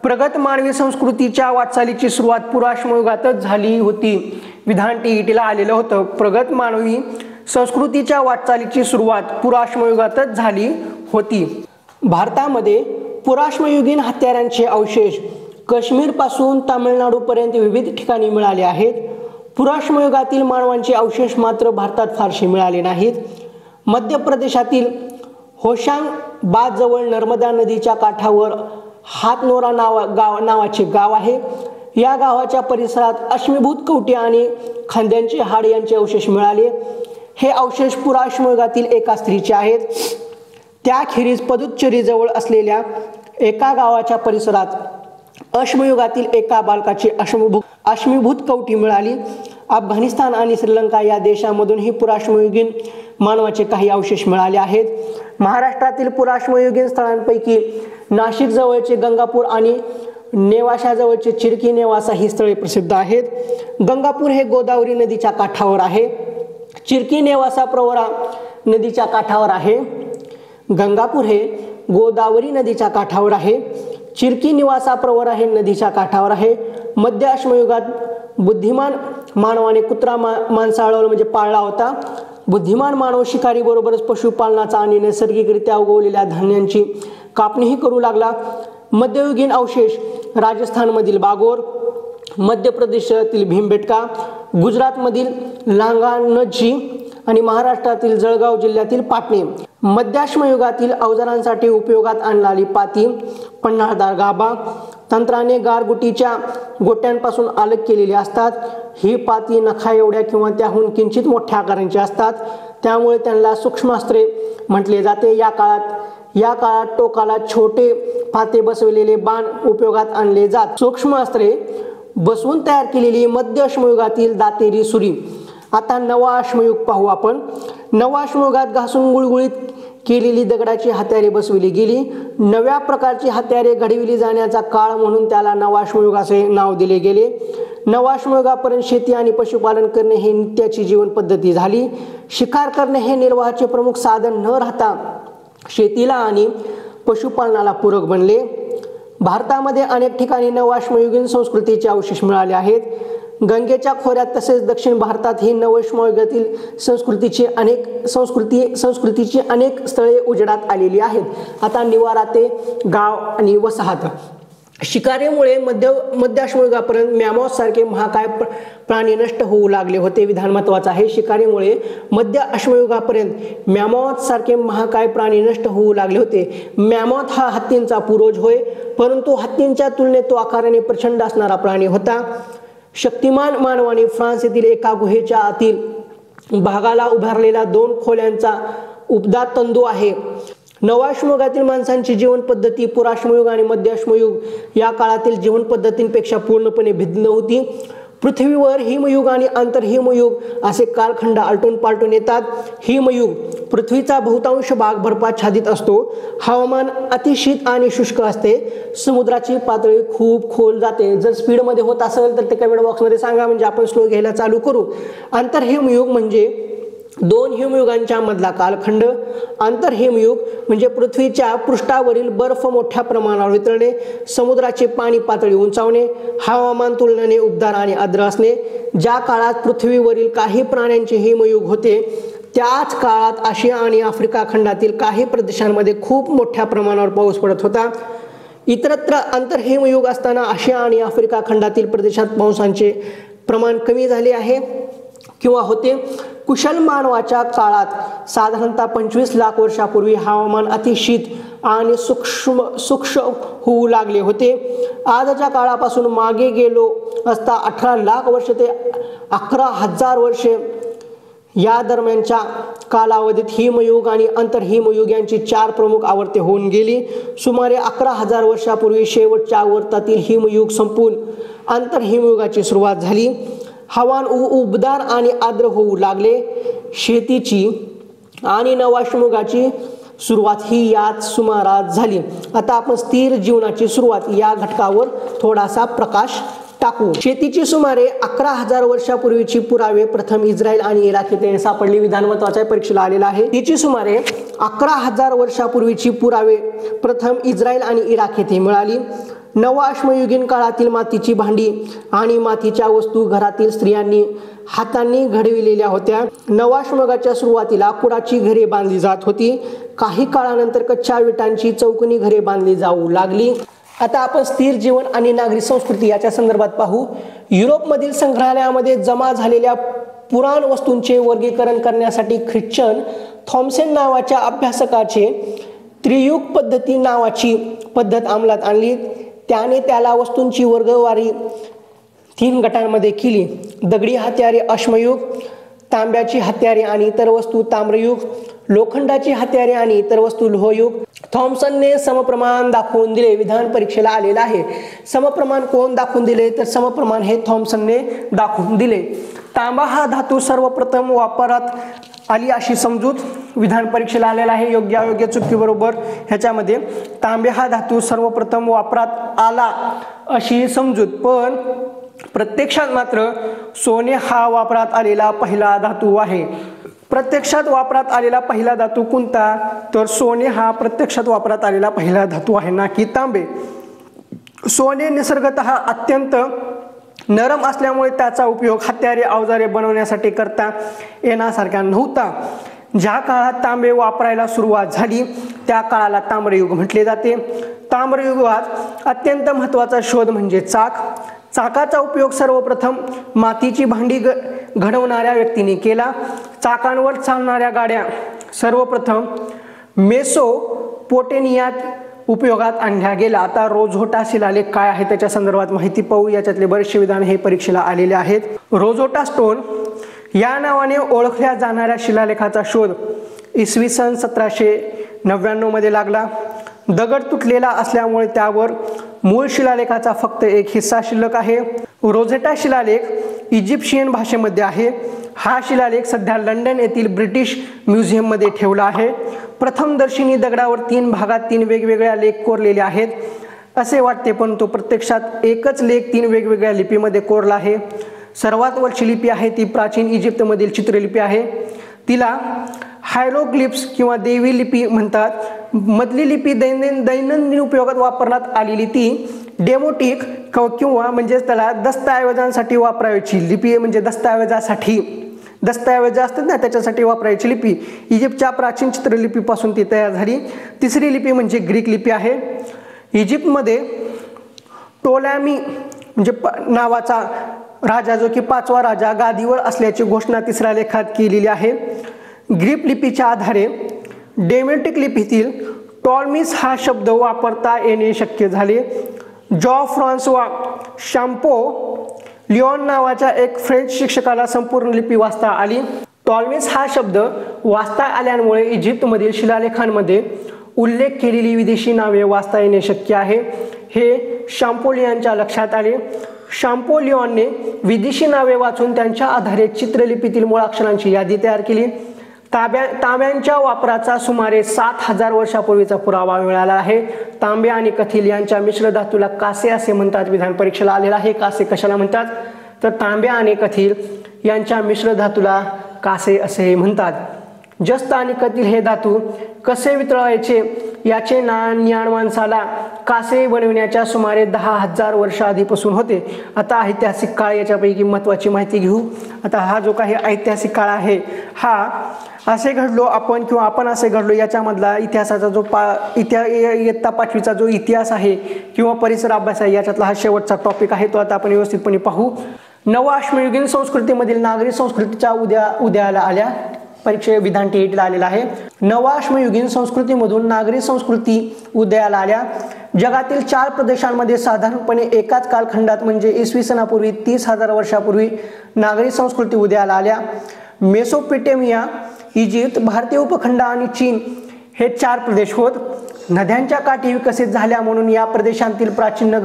प्रगत मानवी संस्कृतीच्या वाटचालीची सुरुवात पुराश्मयुगातच झाली होती. विधान टीईटीला आलेलं होतं. प्रगत मानवी संस्कृतीच्या वाटचालीची सुरुवात पुराश्मयुगातच झाली होती. भारतामध्ये पुराश्मयुगीन हत्यारांचे अवशेष काश्मीर पासून तामिळनाडू पर्यंत विविध ठिकाणी मिळाले आहेत. पुराश्मयुगातील मानवांचे अवशेष मात्र भारतात फारसे मिळाले नाहीत. मध्य प्रदेशातील होशांगाबाद जवळ नर्मदा नदीच्या काठावर हातनोरा नावाचे गाव आहे. या गावाच्या परिसरात अश्मीभूत कवटी आणि खांद्यांचे हाड यांचे अवशेष मिळाले. हे अवशेष पुराश्मयुगातील एका स्त्रीचे आहेत. त्याखेरीज पदुच्चेरी जवळ असलेल्या एका गावाच्या परिसरात अश्मयुगातील एका बालकाची अश्मीभूत कवटी मिळाली. अफगाणिस्तान आणि श्रीलंका या देशांमधूनही पुराश्मयुगीन मानवाचे काही अवशेष मिळाले आहेत. महाराष्ट्रातील पुराश्मयुगीन स्थळांपैकी नाशिक जवळचे गंगापूर आणि नेवाशा जवळचे चिरकी नेवासा ही स्थळे प्रसिद्ध आहेत. गंगापूर हे गोदावरी नदीच्या काठावर आहे. चिरकी नेवासा प्रवरा नदीच्या काठावर आहे. गंगापूर हे गोदावरी नदीच्या काठावर आहे. चिरकी निवासा प्रवरा हे नदीच्या काठावर आहे. मध्य अश्मयुगात बुद्धिमान मानवाने कुत्रा मांसाळला म्हणजे पाळला होता. बुद्धिमान मानव शिकारी बरोबरच पशुपालनाचा आणि नैसर्गिकरित्या उगवलेल्या धान्यांची कापणीही करू लागला. मध्ययुगीन अवशेष राजस्थानमधील बागोर, मध्य प्रदेशातील भीमबेटका, गुजरातमधील लांगानजी आणि महाराष्ट्रातील जळगाव जिल्ह्यातील पाटणे. मध्याश्मयुगातील अवजारांसाठी उपयोगात आणलेली पाती, पन्हाळदार गाभा तंत्राने गारगुटीच्या गोट्यांपासून अलग केलेली असतात. ही पाती नखा एवढ्या किंवा त्याहून किंचित मोठ्या आकारांची असतात. त्यामुळे त्यांना सूक्ष्मास्त्रे म्हटले जाते. या काळात टोकाला छोटे पाते बसवलेले बाण उपयोगात आणले जात. सूक्ष्मास्त्रे बसवून तयार केलेली मध्य अश्मयुगातील दातेरी सुरी. आता नवा अश्मयुग पाहू आपण. नवा अश्मयुगात घासून गुळगुळीत केलेली दगडाची हत्यारे बसविली गेली. नव्या प्रकारची हत्यारे घडविली जाण्याचा काळ म्हणून त्याला नवा अश्मयुग असे नाव दिले गेले. नवा अश्मयुगापर्यंत शेती आणि पशुपालन करणे हे नित्याची जीवन पद्धती झाली. शिकार करणे हे निर्वाहाचे प्रमुख साधन न राहता शेतीला आणि पशुपालनाला पूरक बनले. भारतामध्ये अनेक ठिकाणी नवा अश्मयुगीन संस्कृतीचे अवशेष मिळाले आहेत. गंगेच्या खोऱ्यात तसेच दक्षिण भारतात ही नवअश्मयुगातील संस्कृतीची अनेक स्थळे उजेडात आलेली आहेत. आता निवारा ते गाव आणि वसाहत. शिकारीमुळे मध्य अश्मयुगापर्यंत मॅमॉथ सारखे महाकाय प्राणी नष्ट होऊ लागले होते. विधान महत्वाचं आहे. शिकारीमुळे मध्य अश्मयुगापर्यंत मॅमॉथ सारखे महाकाय प्राणी नष्ट होऊ लागले होते. मॅमॉथ हा हत्तींचा पूर्वज होय, परंतु हत्तींच्या तुलनेत तो आकाराने प्रचंड असणारा प्राणी होता. शक्तिमान मानवाने फ्रान्स येथील एका गुहेच्या आतील भागाला उभारलेला 2 खोल्यांचा उपदा तंतू आहे. नवाश्मयुगातील माणसांची जीवन पद्धती पुराश्मयुग आणि मध्य अश्मयुग या काळातील जीवन पद्धतींपेक्षा पूर्णपणे भिन्न होती. पृथ्वीवर हिमयुग आणि आंतरहिमयुग असे कालखंड आलटून पालटून येतात. हिमयुग पृथ्वीचा बहुतांश भाग बर्फाच्छादित असतो. हवामान अतिशीत आणि शुष्क असते. समुद्राची पातळी खूप खोल जाते. जर स्पीडमध्ये होत असेल तर ते कमेंट बॉक्समध्ये सांगा, म्हणजे आपण स्लो घ्यायला चालू करू. आंतरहिमयुग म्हणजे 2 हिमयुगांच्या मधला कालखंड. आंतरहिमयुग म्हणजे पृथ्वीच्या पृष्ठावरील बर्फ मोठ्या प्रमाणावर वितळणे, समुद्राची पाणी पातळी उंचावणे, हवामान तुलनेने उबदार आणि आर्द्र असणे. ज्या काळात पृथ्वीवरील काही प्राण्यांचे हिमयुग होते त्याच काळात आशिया आणि आफ्रिका खंडातील काही प्रदेशांमध्ये खूप मोठ्या प्रमाणावर पाऊस पडत होता. इतरत्र आंतरहिमयुग असताना आशिया आणि आफ्रिका खंडातील प्रदेशात पावसाचे प्रमाण कमी झाले आहे किंवा होते. कुशल मानवाच्या काळात साधारणतः 25 लाख वर्षापूर्वी हवामान अतिशीत आणि सूक्ष्म होऊ लागले होते. आजच्या काळापासून मागे गेलो असता 18 लाख वर्ष ते 11,000 वर्षे या दरम्यानच्या कालावधीत हिमयुग आणि आंतरहिमयुग यांची 4 प्रमुख आवर्ते होऊन गेली. सुमारे 11,000 वर्षापूर्वी शेवटच्या आवर्तातील हिमयुग संपून आंतरहिमयुगाची सुरुवात झाली. हवामान उबदार आणि आर्द्र होऊ लागले. शेतीची आणि नवाश्मयुगाची सुरुवात ही याच सुमारास झाली. आता आपण स्थिर जीवनाची सुरुवात या घटकावर थोडासा प्रकाश टाकू. शेतीची सुमारे 11,000 वर्षापूर्वीची पुरावे प्रथम इस्रायल आणि इराक येथे सापडली. विधान महत्वाच्या परीक्षेला आलेला आहे. तिची सुमारे 11,000 वर्षापूर्वीची पुरावे प्रथम इस्रायल आणि इराक येथे मिळाली. नवा अश्मयुगीन काळातील मातीची भांडी आणि मातीच्या वस्तू घरातील स्त्रियांनी हातांनी घडविलेल्या होत्या. नवाश्मयुगाच्या सुरुवातीला कुडाची घरे बांधली जात होती. काही काळानंतर कच्च्या विटांची चौकोनी घरे बांधली जाऊ लागली. आता आपण स्थिर जीवन आणि नागरी संस्कृती याच्या संदर्भात पाहू. युरोपमधील संग्रहालयामध्ये जमा झालेल्या पुराण वस्तूंचे वर्गीकरण करण्यासाठी ख्रिश्चन थॉम्सन नावाच्या अभ्यासकाचे त्रियुग पद्धती नावाची पद्धत अंमलात आणली. त्याने त्याला वस्तूंची वर्गवारी 3 गटांमध्ये केली. दगडी हत्यारे अश्मयुग, तांब्याची हत्यारे आणि इतर वस्तू ताम्रयुग, लोखंडाची हत्यारे आणि इतर वस्तू लोहयुग. थॉम्सनने समप्रमाण दाखवून दिले. विधान परीक्षेला आलेला आहे. समप्रमाण कोण दाखवून दिले? तर समप्रमाण हे थॉम्सनने दाखवून दिले. तांबा हा धातू सर्वप्रथम वापरात आली अशी समजूत विधान परीक्षेला आलेला आहे. योग्य अयोग्य चुकी बरोबर ह्याच्यामध्ये तांबे हा धातू सर्वप्रथम वापरात आला अशी समजूत, पण प्रत्यक्षात मात्र सोने हा वापरात आलेला पहिला धातू आहे. प्रत्यक्षात वापरात आलेला पहिला धातू कोणता? तर सोने हा प्रत्यक्षात वापरात आलेला पहिला धातू आहे, ना की तांबे. सोने निसर्गतः अत्यंत नरम असल्यामुळे त्याचा उपयोग हत्यारे अवजारे बनवण्यासाठी करता येण्यासारखा नव्हता. ज्या काळात तांबे वापरायला सुरुवात झाली त्या काळाला ताम्रयुग म्हटले जाते. ताम्रयुगात अत्यंत महत्त्वाचा शोध म्हणजे चाक. चाकाचा उपयोग सर्वप्रथम मातीची भांडी घडवणाऱ्या व्यक्तीने केला. चाकांवर चालणाऱ्या गाड्या सर्वप्रथम मेसोपोटेमियात उपयोगात आणल्या गेला. आता रोझोटा शिलालेख काय आहे त्याच्या संदर्भात माहिती पाहू. याच्यातले बरेचसे विधान हे परीक्षेला आलेले आहेत. रोझोटा स्टोन या नावाने ओळखल्या जाणाऱ्या शिलालेखाचा शोध इसवी सन 1799 मध्ये लागला. दगड तुटलेला असल्यामुळे त्यावर मूळ शिलालेखाचा फक्त एक हिस्सा शिल्लक आहे. रोझेटा शिलालेख इजिप्शियन भाषेमध्ये आहे. हा शिलालेख सध्या लंडन येथील ब्रिटिश म्युझियममध्ये ठेवला आहे. प्रथमदर्शनी दगडावर 3 भागात 3 वेगवेगळ्या लेख कोरलेले आहेत असे वाटते, परंतु प्रत्यक्षात एकच लेख 3 वेगवेगळ्या लिपीमध्ये कोरला आहे. सर्वात वरची लिपी आहे ती प्राचीन इजिप्तमधील चित्रलिपी आहे. तिला हायरोग्लिफ्स किंवा देवी लिपी म्हणतात. मधली लिपी दैनंदिन उपयोगात वापरण्यात आलेली ती डेमोटिक किंवा म्हणजे त्याला दस्तऐवजांसाठी वापरायची लिपी, म्हणजे दस्तऐवज असतात ना त्याच्यासाठी वापरायची लिपी. इजिप्तच्या प्राचीन चित्रलिपीपासून ती तयार झाली. तिसरी लिपी म्हणजे ग्रीक लिपी आहे. इजिप्तमध्ये टोलॅमी म्हणजे नावाचा राजा, जो की 5वा राजा गादीवर असल्याची घोषणा 3ऱ्या लेखात केलेली आहे. ग्रीक लिपीच्या आधारे डेमेटिक लिपीतील टॉलमिस हा शब्द वापरता येणे शक्य झाले. जॉ-फ्रान्सवा शाम्पो लिओन नावाच्या एक फ्रेंच शिक्षकाला संपूर्ण लिपी वाचता आली. टॉलमिस हा शब्द वाचता आल्यामुळे इजिप्तमधील शिलालेखांमध्ये उल्लेख केलेली विदेशी नावे वाचता येणे शक्य आहे, हे शाम्पोलियनच्या लक्षात आले. शाम्पोलियनने विदेशी नावे वाचून त्यांच्या आधारे चित्रलिपीतील मुळाक्षरांची यादी तयार केली. तांब्यांच्या वापराचा सुमारे 7000 वर्षापूर्वीचा पुरावा मिळाला आहे. तांबे आणि कथील यांच्या मिश्र धातूला कासे असे म्हणतात. विधान परीक्षेला आलेला आहे. कासे कशाला म्हणतात? तर तांबे आणि कथील यांच्या मिश्र धातूला कासे असे म्हणतात. जस्त आणि कथील हे धातू कसे वितळायचे याचे ज्ञान माणसाला कासे बनविण्याच्या सुमारे 10,000 वर्ष आधीपासून होते. आता ऐतिहासिक काळ याच्यापैकी महत्त्वाची माहिती घेऊ. आता हा जो काही ऐतिहासिक काळ आहे हा असे घडलो आपण किंवा आपण असे घडलो याच्यामधला इतिहासाचा जो इयत्ता 5वीचा जो इतिहास आहे किंवा परिसर अभ्यास आहे याच्यातला हा शेवटचा टॉपिक आहे. तो आता आपण व्यवस्थितपणे पाहू. नवअश्मयुगीन संस्कृतीमधील नागरी संस्कृतीच्या उदयाला आल्या. परीक्षे विधान TETला आलेला आहे. नवअश्मयुगीन संस्कृतीमधून नागरी संस्कृती उदयाला आल्या. जगातील 4 प्रदेशांमध्ये साधारणपणे एकाच कालखंडात म्हणजे इसवी सनापूर्वी 30,000 वर्षापूर्वी नागरी संस्कृती उदयाला आल्या. मेसोपोटेमिया, इजिप्त, भारतीय उपखंड आणि चीन हे 4 प्रदेश होत. नद्यांच्या काठी विकसित झाल्या म्हणून या प्रदेशांतील प्राचीन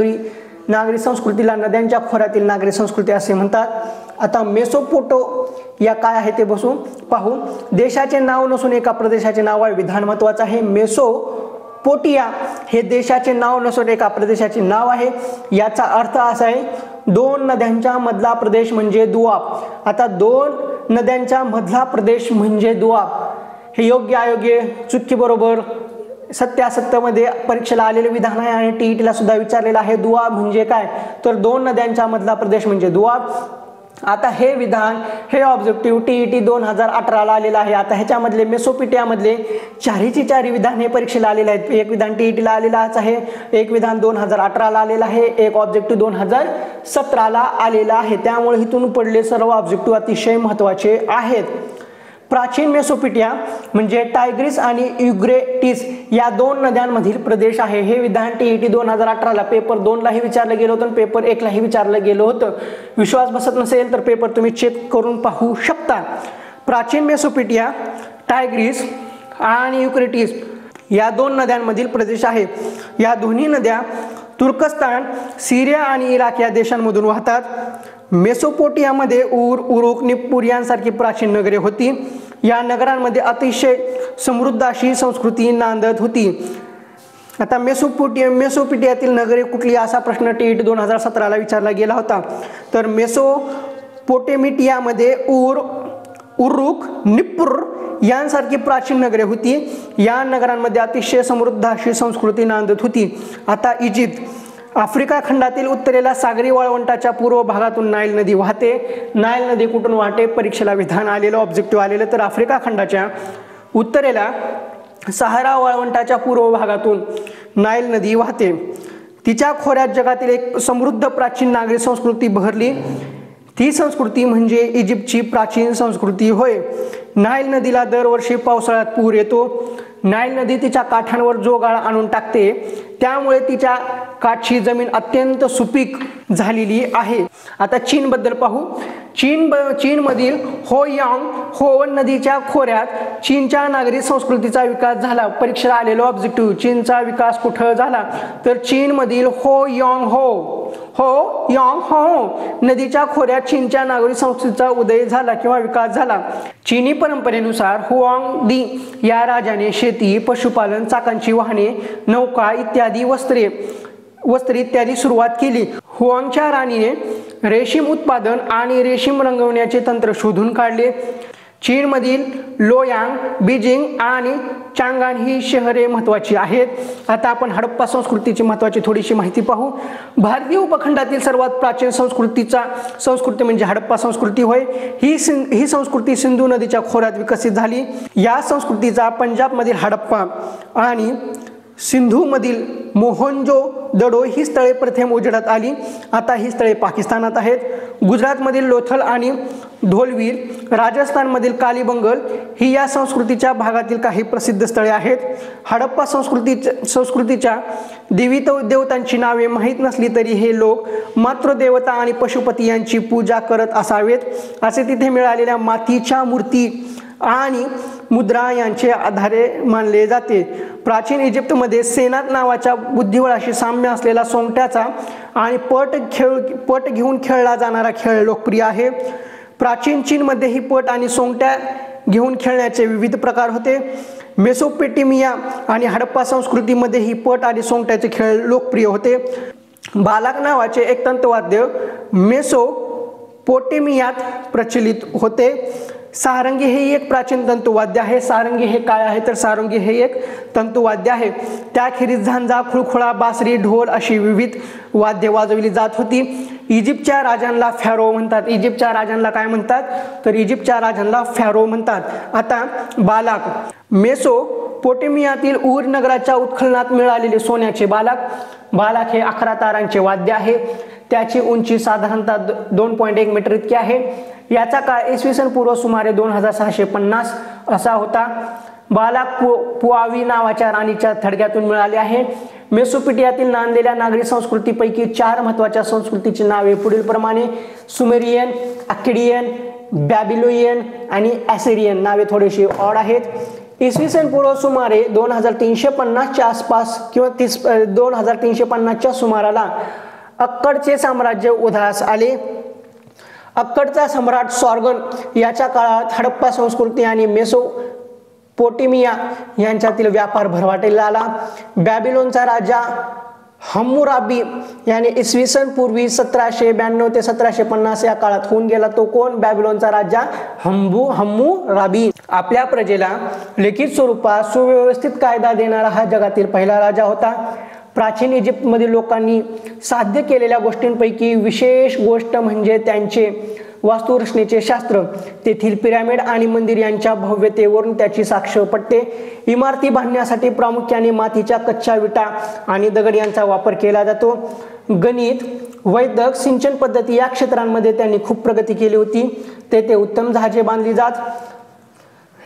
नागरी संस्कृतीला नद्यांच्या खोऱ्यातील नागरी संस्कृती असे म्हणतात. आता मेसोपोटो या काय आहे ते पाहू. देशाचे नाव नसून एका प्रदेशाचे नाव आहे. विधान महत्वाचं आहे. मेसोपोटिया हे देशाचे नाव नसून एका प्रदेशाचे नाव आहे. याचा अर्थ असा आहे 2 नद्यांच्या मधला प्रदेश म्हणजे दुआब. आता 2 नद्यांच्या मधला प्रदेश म्हणजे दुआब हे योग्य अयोग्य चुकी बरोबर सत्यासत्यमध्ये परीक्षेला आलेले विधान आहे आणि TETला सुद्धा विचारलेलं आहे. दुआब म्हणजे काय? तर 2 नद्यांच्या मधला प्रदेश म्हणजे दुआब. आता हे विधान, हे ऑब्जेक्टिव्ह TET 2018ला आलेलं आहे. आता ह्याच्यामधले मेसोपोटेमियामधले चारीची चारी विधान हे परीक्षेला आलेले आहेत. एक विधान TETला आलेलाच आहे, एक विधान 2018ला आलेलं आहे, एक ऑब्जेक्टिव्ह 2017ला आलेला आहे. त्यामुळे इथून पडले सर्व ऑब्जेक्टिव्ह अतिशय महत्त्वाचे आहेत. प्राचीन मेसोपोटेमिया म्हणजे टायग्रिस आणि युग्रेटिस या दोन नद्यांमधील प्रदेश आहे. हे विधान TET 2018ला पेपर 2लाही विचारलं गेलं होतं, पेपर 1लाही विचारलं गेलं होतं. विश्वास बसत नसेल तर पेपर तुम्ही चेक करून पाहू शकता. प्राचीन मेसोपोटेमिया टायग्रिस आणि युग्रेटिस या दोन नद्यांमधील प्रदेश आहे. या दोन्ही नद्या तुर्कस्तान, सिरिया आणि इराक या देशांमधून वाहतात. मेसोपोटेमियामध्ये उरुक, निप्पूर यांसारखी प्राचीन नगरे होती. या नगरांमध्ये अतिशय समृद्ध अशी संस्कृती नांदत होती. आता मेसोपोटेमियातील नगरे कुठली असा प्रश्न TET 2017ला विचारला गेला होता. तर मेसोपोटेमियामध्ये उरुक, निप्पूर यांसारखी प्राचीन नगरे होती. या नगरांमध्ये अतिशय समृद्ध अशी संस्कृती नांदत होती. आता इजिप्त, आफ्रिका खंडातील उत्तरेला सागरी वाळवंटाच्या पूर्व भागातून नाईल नदी वाहते. नाईल नदी कुठून वाहते परीक्षेला विधान आलेलं, ऑब्जेक्टिव्ह आलेलं. तर आफ्रिका खंडाच्या उत्तरेला सहारा वाळवंटाच्या पूर्व भागातून नाईल नदी वाहते. तिच्या खोऱ्यात जगातील एक समृद्ध प्राचीन नागरी संस्कृती बहरली. ती संस्कृती म्हणजे इजिप्तची प्राचीन संस्कृती होय. नाईल नदीला दरवर्षी पावसाळ्यात पूर येतो. नाईल नदी तिच्या काठांवर जोगाळ आणून टाकते, त्यामुळे तिच्या काठची जमीन अत्यंत सुपीक झालेली आहे. आता चीनबद्दल पाहू. चीनमधील हो नदीच्या खोऱ्यात चीनच्या नागरी संस्कृतीचा विकास झाला. परीक्षेला आलेलो ऑब्जेक्टिव्ह, चीनचा विकास कुठं झाला तर चीनमधील हो नदीच्या खोऱ्यात चीनच्या नागरी संस्कृतीचा उदय झाला किंवा विकास झाला. चीनी परंपरेनुसार हुआंग दी या राजाने शेती, पशुपालन, चाकांची वाहने, नौका इत्यादी वस्त्रे इत्यादी सुरुवात केली. हुआंगच्या राणीने रेशीम उत्पादन आणि रेशीम रंगवण्याचे तंत्र शोधून काढले. चीनमधील लोयांग, बीजिंग आणि चांगान ही शहरे महत्त्वाची आहेत. आता आपण हडप्पा संस्कृतीची महत्त्वाची थोडीशी माहिती पाहू. भारतीय उपखंडातील सर्वात प्राचीन संस्कृती म्हणजे हडप्पा संस्कृती होय. ही संस्कृती सिंधू नदीच्या खोऱ्यात विकसित झाली. या संस्कृतीचा पंजाबमधील हडप्पा आणि सिंधूमधील मोहनजोदडो ही स्थळे प्रथम उजेडात आली. आता ही स्थळे पाकिस्तानात आहेत. गुजरातमधील लोथल आणि धोलवीर, राजस्थानमधील कालीबंगल ही या संस्कृतीच्या भागातील काही प्रसिद्ध स्थळे आहेत. हडप्पा संस्कृतीच्या देवी देवतांची नावे माहीत नसली तरी हे लोक मातृदेवता आणि पशुपती यांची पूजा करत असावेत असे तिथे मिळालेल्या मातीच्या मूर्ती आणि मुद्रा यांचे आधारे मानले जाते. प्राचीन इजिप्तमध्ये सेनात नावाच्या बुद्धिबळाशी साम्य असलेला सोंगट्याचा आणि पट घेऊन खेळला जाणारा खेळ लोकप्रिय आहे. प्राचीन चीनमध्ये ही पट आणि सोंगट्या घेऊन खेळण्याचे विविध प्रकार होते. मेसोपोटेमिया आणि हडप्पा संस्कृतीमध्ये ही पट आणि सोंगट्याचे खेळ लोकप्रिय होते. बालाक नावाचे एक तंतुवाद्य मेसोपोटेमियात प्रचलित होते. सारंगी हे एक प्राचीन तंतुवाद्य आहे. सारंगी हे काय आहे तर सारंगी हे एक तंतुवाद्य आहे. त्याखेरीज झांजा, खुळखुळा, बासरी, ढोल अशी विविध वाद्ये वाजवली जात होती. इजिप्तच्या राजांना फॅरो म्हणतात. इजिप्तच्या राजांना काय म्हणतात तर इजिप्तच्या राजांना फॅरो म्हणतात. आता बालाक, मेसोपोटेमियातील ऊर नगराच्या उत्खननात मिळालेले सोन्याचे बालाक हे 11 तारांचे वाद्य आहे. त्याची उंची साधारणतः 2.1 मीटर इतकी आहे. याचा काळ इसवी सन पूर्व सुमारे 2650 असा होता. बालाक पुआवी नावाच्या राणीच्या थडग्यातून मिळाले आहे. मेसोपोटेमियातील नांदलेल्या नागरी संस्कृतीपैकी 4 महत्त्वाच्या संस्कृतीची नावे पुढील प्रमाणे: सुमेरियन, अक्केडियन, बॅबिलोनियन आणि ॲसिरियन. नावे थोडीशी ऑड आहेत. इसवी सन पूर्व सुमारे 2350च्या आसपास किंवा 2350च्या सुमाराला अक्कडचे साम्राज्य उदयास आले. अक्कडचा सम्राट सॉर्गन याच्या काळात हडप्पा संस्कृती आणि मेसोपोटेमिया यांच्यातील व्यापार भरभराटीला आला. बॅबिलोनचा राजा हम्मुराबी याने इसवी सन पूर्वी 1792 ते 1750 या काळात होऊन गेला. तो कोण? बॅबिलोनचा राजा हम्मुराबी. आपल्या प्रजेला लिखित स्वरूपात सुव्यवस्थित कायदा देणारा हा जगातील पहिला राजा होता. प्राचीन इजिप्तमधील लोकांनी साध्य केलेल्या गोष्टींपैकी विशेष गोष्ट म्हणजे त्यांचे वास्तुरचनेचे शास्त्र, तेथील पिरामिड आणि मंदिर यांच्या भव्यतेवरून त्याची साक्ष पटते. इमारती बांधण्यासाठी प्रामुख्याने मातीच्या कच्च्या विटा आणि दगड यांचा वापर केला जातो. गणित, वैद्यक, सिंचन पद्धती या क्षेत्रांमध्ये त्यांनी खूप प्रगती केली होती. तेथे उत्तम जहाजे बांधली जात.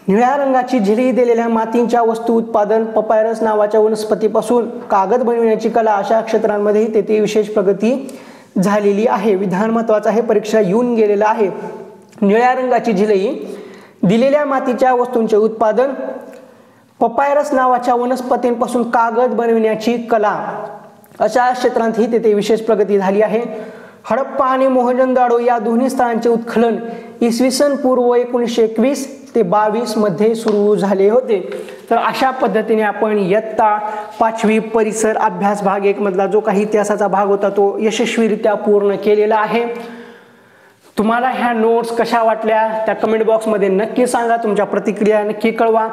निळ्या रंगाची झिली दिलेल्या मातीच्या वस्तू उत्पादन, पपायरस नावाच्या वनस्पतीपासून कागद बनविण्याची कला अशा क्षेत्रांमध्येही तेथे विशेष प्रगती झालेली आहे. विधान महत्त्वाचं आहे, परीक्षा येऊन गेलेलं आहे. निळ्या रंगाची झिली दिलेल्या मातीच्या वस्तूंचे उत्पादन, पपायरस नावाच्या वनस्पतींपासून कागद बनविण्याची कला अशा क्षेत्रांतही तेथे विशेष प्रगती झाली आहे. हडप्पा आणि मोहनजोदडो या दोन्ही स्थळांचे उत्खनन इसवी सन पूर्व 1921 ते 22 मध्ये सुरू झाले होते. तर अशा पद्धतीने आपण इयत्ता 5वी परिसर अभ्यास भाग 1 मधला जो काही इतिहासाचा भाग होता तो यशस्वीरित्या पूर्ण केलेला आहे. तुम्हाला ह्या नोट्स कशा वाटल्या त्या कमेंट बॉक्समध्ये नक्की सांगा. तुमच्या प्रतिक्रिया नक्की कळवा.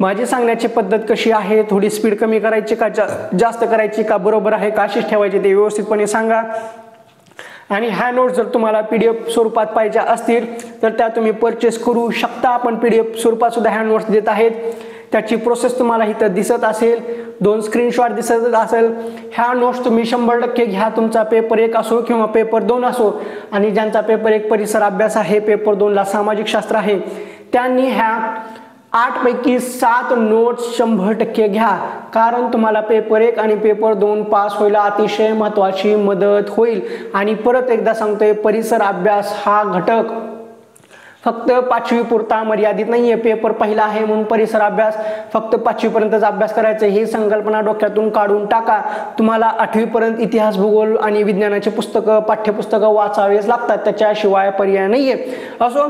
माझी सांगण्याची पद्धत कशी आहे, थोडी स्पीड कमी करायची का जास्त करायची का बरोबर आहे का अशीच ठेवायची ते व्यवस्थितपणे सांगा. आणि ह्या नोट्स जर तुम्हाला PDF स्वरूपात पाहिजे असतील तर त्या तुम्ही परचेस करू शकता. आपण PDF स्वरूपात सुद्धा ह्या नोट्स देत आहेत. त्याची प्रोसेस तुम्हाला इथं दिसत असेल, 2 स्क्रीनशॉट दिसत असेल. ह्या नोट्स तुम्ही 100% घ्या. तुमचा पेपर 1 असो किंवा पेपर 2 असो. आणि ज्यांचा पेपर 1 परिसर अभ्यास आहे, पेपर 2 ला सामाजिक शास्त्र आहे, त्यांनी ह्या 8 पैकी 7 नोट्स 100% घ्या. कारण तुम्हाला पेपर 1 आणि पेपर 2 पास व्हायला अतिशय महत्त्वाची मदत होईल. आणि परत एकदा सांगतोय, परिसर अभ्यास हा घटक फक्त 5वी पुरता मर्यादित नाहीये. पेपर पहिला आहे म्हणून परिसर अभ्यास फक्त 5वी पर्यंतच अभ्यास करायचा ही संकल्पना डोक्यातून काढून टाका. तुम्हाला 8वी पर्यंत इतिहास, भूगोल आणि विज्ञानाचे पुस्तकं, पाठ्यपुस्तकं वाचावेच लागतात. त्याच्याशिवाय पर्याय नाहीये. असो,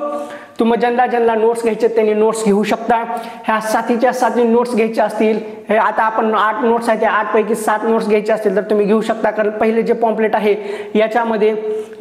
तुम्ही ज्यांना नोट्स घ्यायचे त्यांनी नोट्स घेऊ शकता. ह्या 7च्या 7 नोट्स घ्यायच्या असतील, हे आता आपण 8 नोट्स आहेत, 8 पैकी 7 नोट्स घ्यायचे असतील तर तुम्ही घेऊ शकता. कारण पहिले जे पॉम्पलेट आहे याच्यामध्ये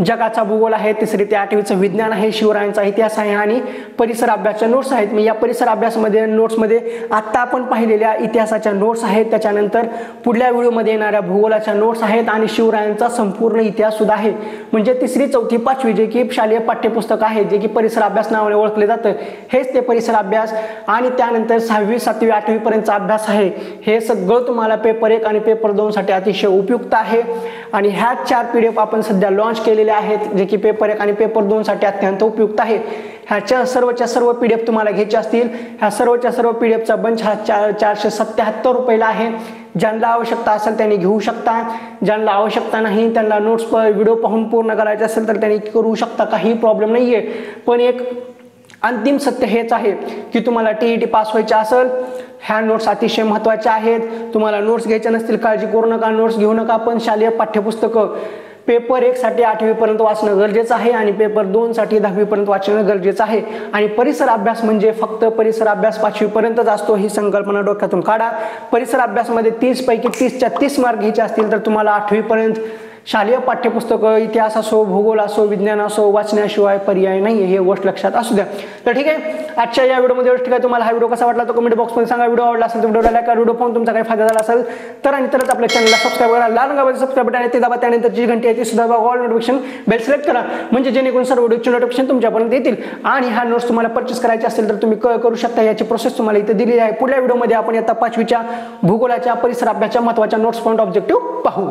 जगाचा भूगोल आहे, 3री ते 8वीचं विज्ञान आहे, शिवरायांचा इतिहास आहे आणि परिसर अभ्यासच्या नोट्स आहेत. मी या परिसर अभ्यासमध्ये नोट्समध्ये आत्ता आपण पाहिलेल्या इतिहासाच्या नोट्स आहेत. त्याच्यानंतर पुढल्या व्हिडिओमध्ये येणाऱ्या भूगोलाच्या नोट्स आहेत आणि शिवरायांचा संपूर्ण इतिहास सुद्धा आहे. म्हणजे 3री, 4थी, 5वी जे की शालेय पाठ्यपुस्तक आहे, जे की परिसर अभ्यास नावाने ओळखले जातं, हेच ते परिसर अभ्यास. आणि त्यानंतर 6वी, 7वी, 8वी पर्यंतचा अभ्यास आहे. हे सगळं तुम्हाला पेपर 1 आणि पेपर 2 साठी अतिशय उपयुक्त आहे. आणि ह्या 4 PDF आपण सध्या लॉन्च केलेले आहेत, जे की पेपर 1 आणि पेपर 2 साठी अत्यंत उपयुक्त आहे. ह्याच्या सर्व PDF तुम्हाला घ्यायचे असतील, ह्या सर्व PDFचा बंच हा 477 रुपयाला आहे. ज्यांना आवश्यकता असेल त्यांनी घेऊ शकता. ज्यांना आवश्यकता नाही त्यांना नोट्स व्हिडिओ पाहून पूर्ण करायचे असेल तर त्यांनी करू शकता, काही प्रॉब्लेम नाहीये. पण एक अंतिम सत्य हेच आहे की तुम्हाला TET पास व्हायचे असेल, ह्या नोट्स अतिशय महत्त्वाच्या आहेत. तुम्हाला नोट्स घ्यायच्या नसतील काळजी करू नका, नोट्स घेऊ नका. पण शालेय पाठ्यपुस्तकं पेपर 1 साठी 8वी पर्यंत वाचणं गरजेचं आहे आणि पेपर 2 साठी 10वी पर्यंत वाचणं गरजेचं आहे. आणि परिसर अभ्यास म्हणजे फक्त परिसर अभ्यास 5वी पर्यंतच असतो, ही संकल्पना डोक्यातून काढा. परिसर अभ्यासमध्ये 30 पैकी 30च्या 30 मार्क घ्यायचे असतील तर तुम्हाला 8वी पर्यंत शालेय पाठ्यपुस्तकं, इतिहास असो, भूगोल असो, विज्ञान असो, वाचण्याशिवाय पर्याय नाही, हे गोष्ट लक्षात असू द्या. तर ठीक आहे, आजच्या या व्हिडिओमध्ये ठीक आहे. तुम्हाला हा व्हिडिओ कसा वाटला तो कमेंट बॉक्समध्ये सांगा. व्हिडिओ आवडला असेल तर व्हिडिओला लाईक करा. व्हिडिओ पाहून तुमचा काही फायदा झाला असेल तर आणि तरच आपल्या चॅनलला सबस्क्राईब करा. लाल रंगामध्ये सबस्क्राईब बटन आहे ते दाबा. त्यानंतर जी घंटी आहे ती सुद्धा दाबा. ऑल नोटिफिकेशन बेल सिलेक्ट करा, म्हणजे जेणेकरून सर्व व्हिडिओचे नोटिफिकेशन तुमच्यापर्यंत येतील. आणि हा नोट्स तुम्हाला परचेस करायचे असेल तर तुम्ही करू शकता. याची प्रोसेस तुम्हाला इथे दिलेली आहे. पुढल्या व्हिडिओमध्ये आपण आता 5वीच्या भूगोलाच्या परिसर अभ्यासाच्या महत्त्वाच्या नोट्स पॉईंट ऑब्जेक्टिव्ह पाहू.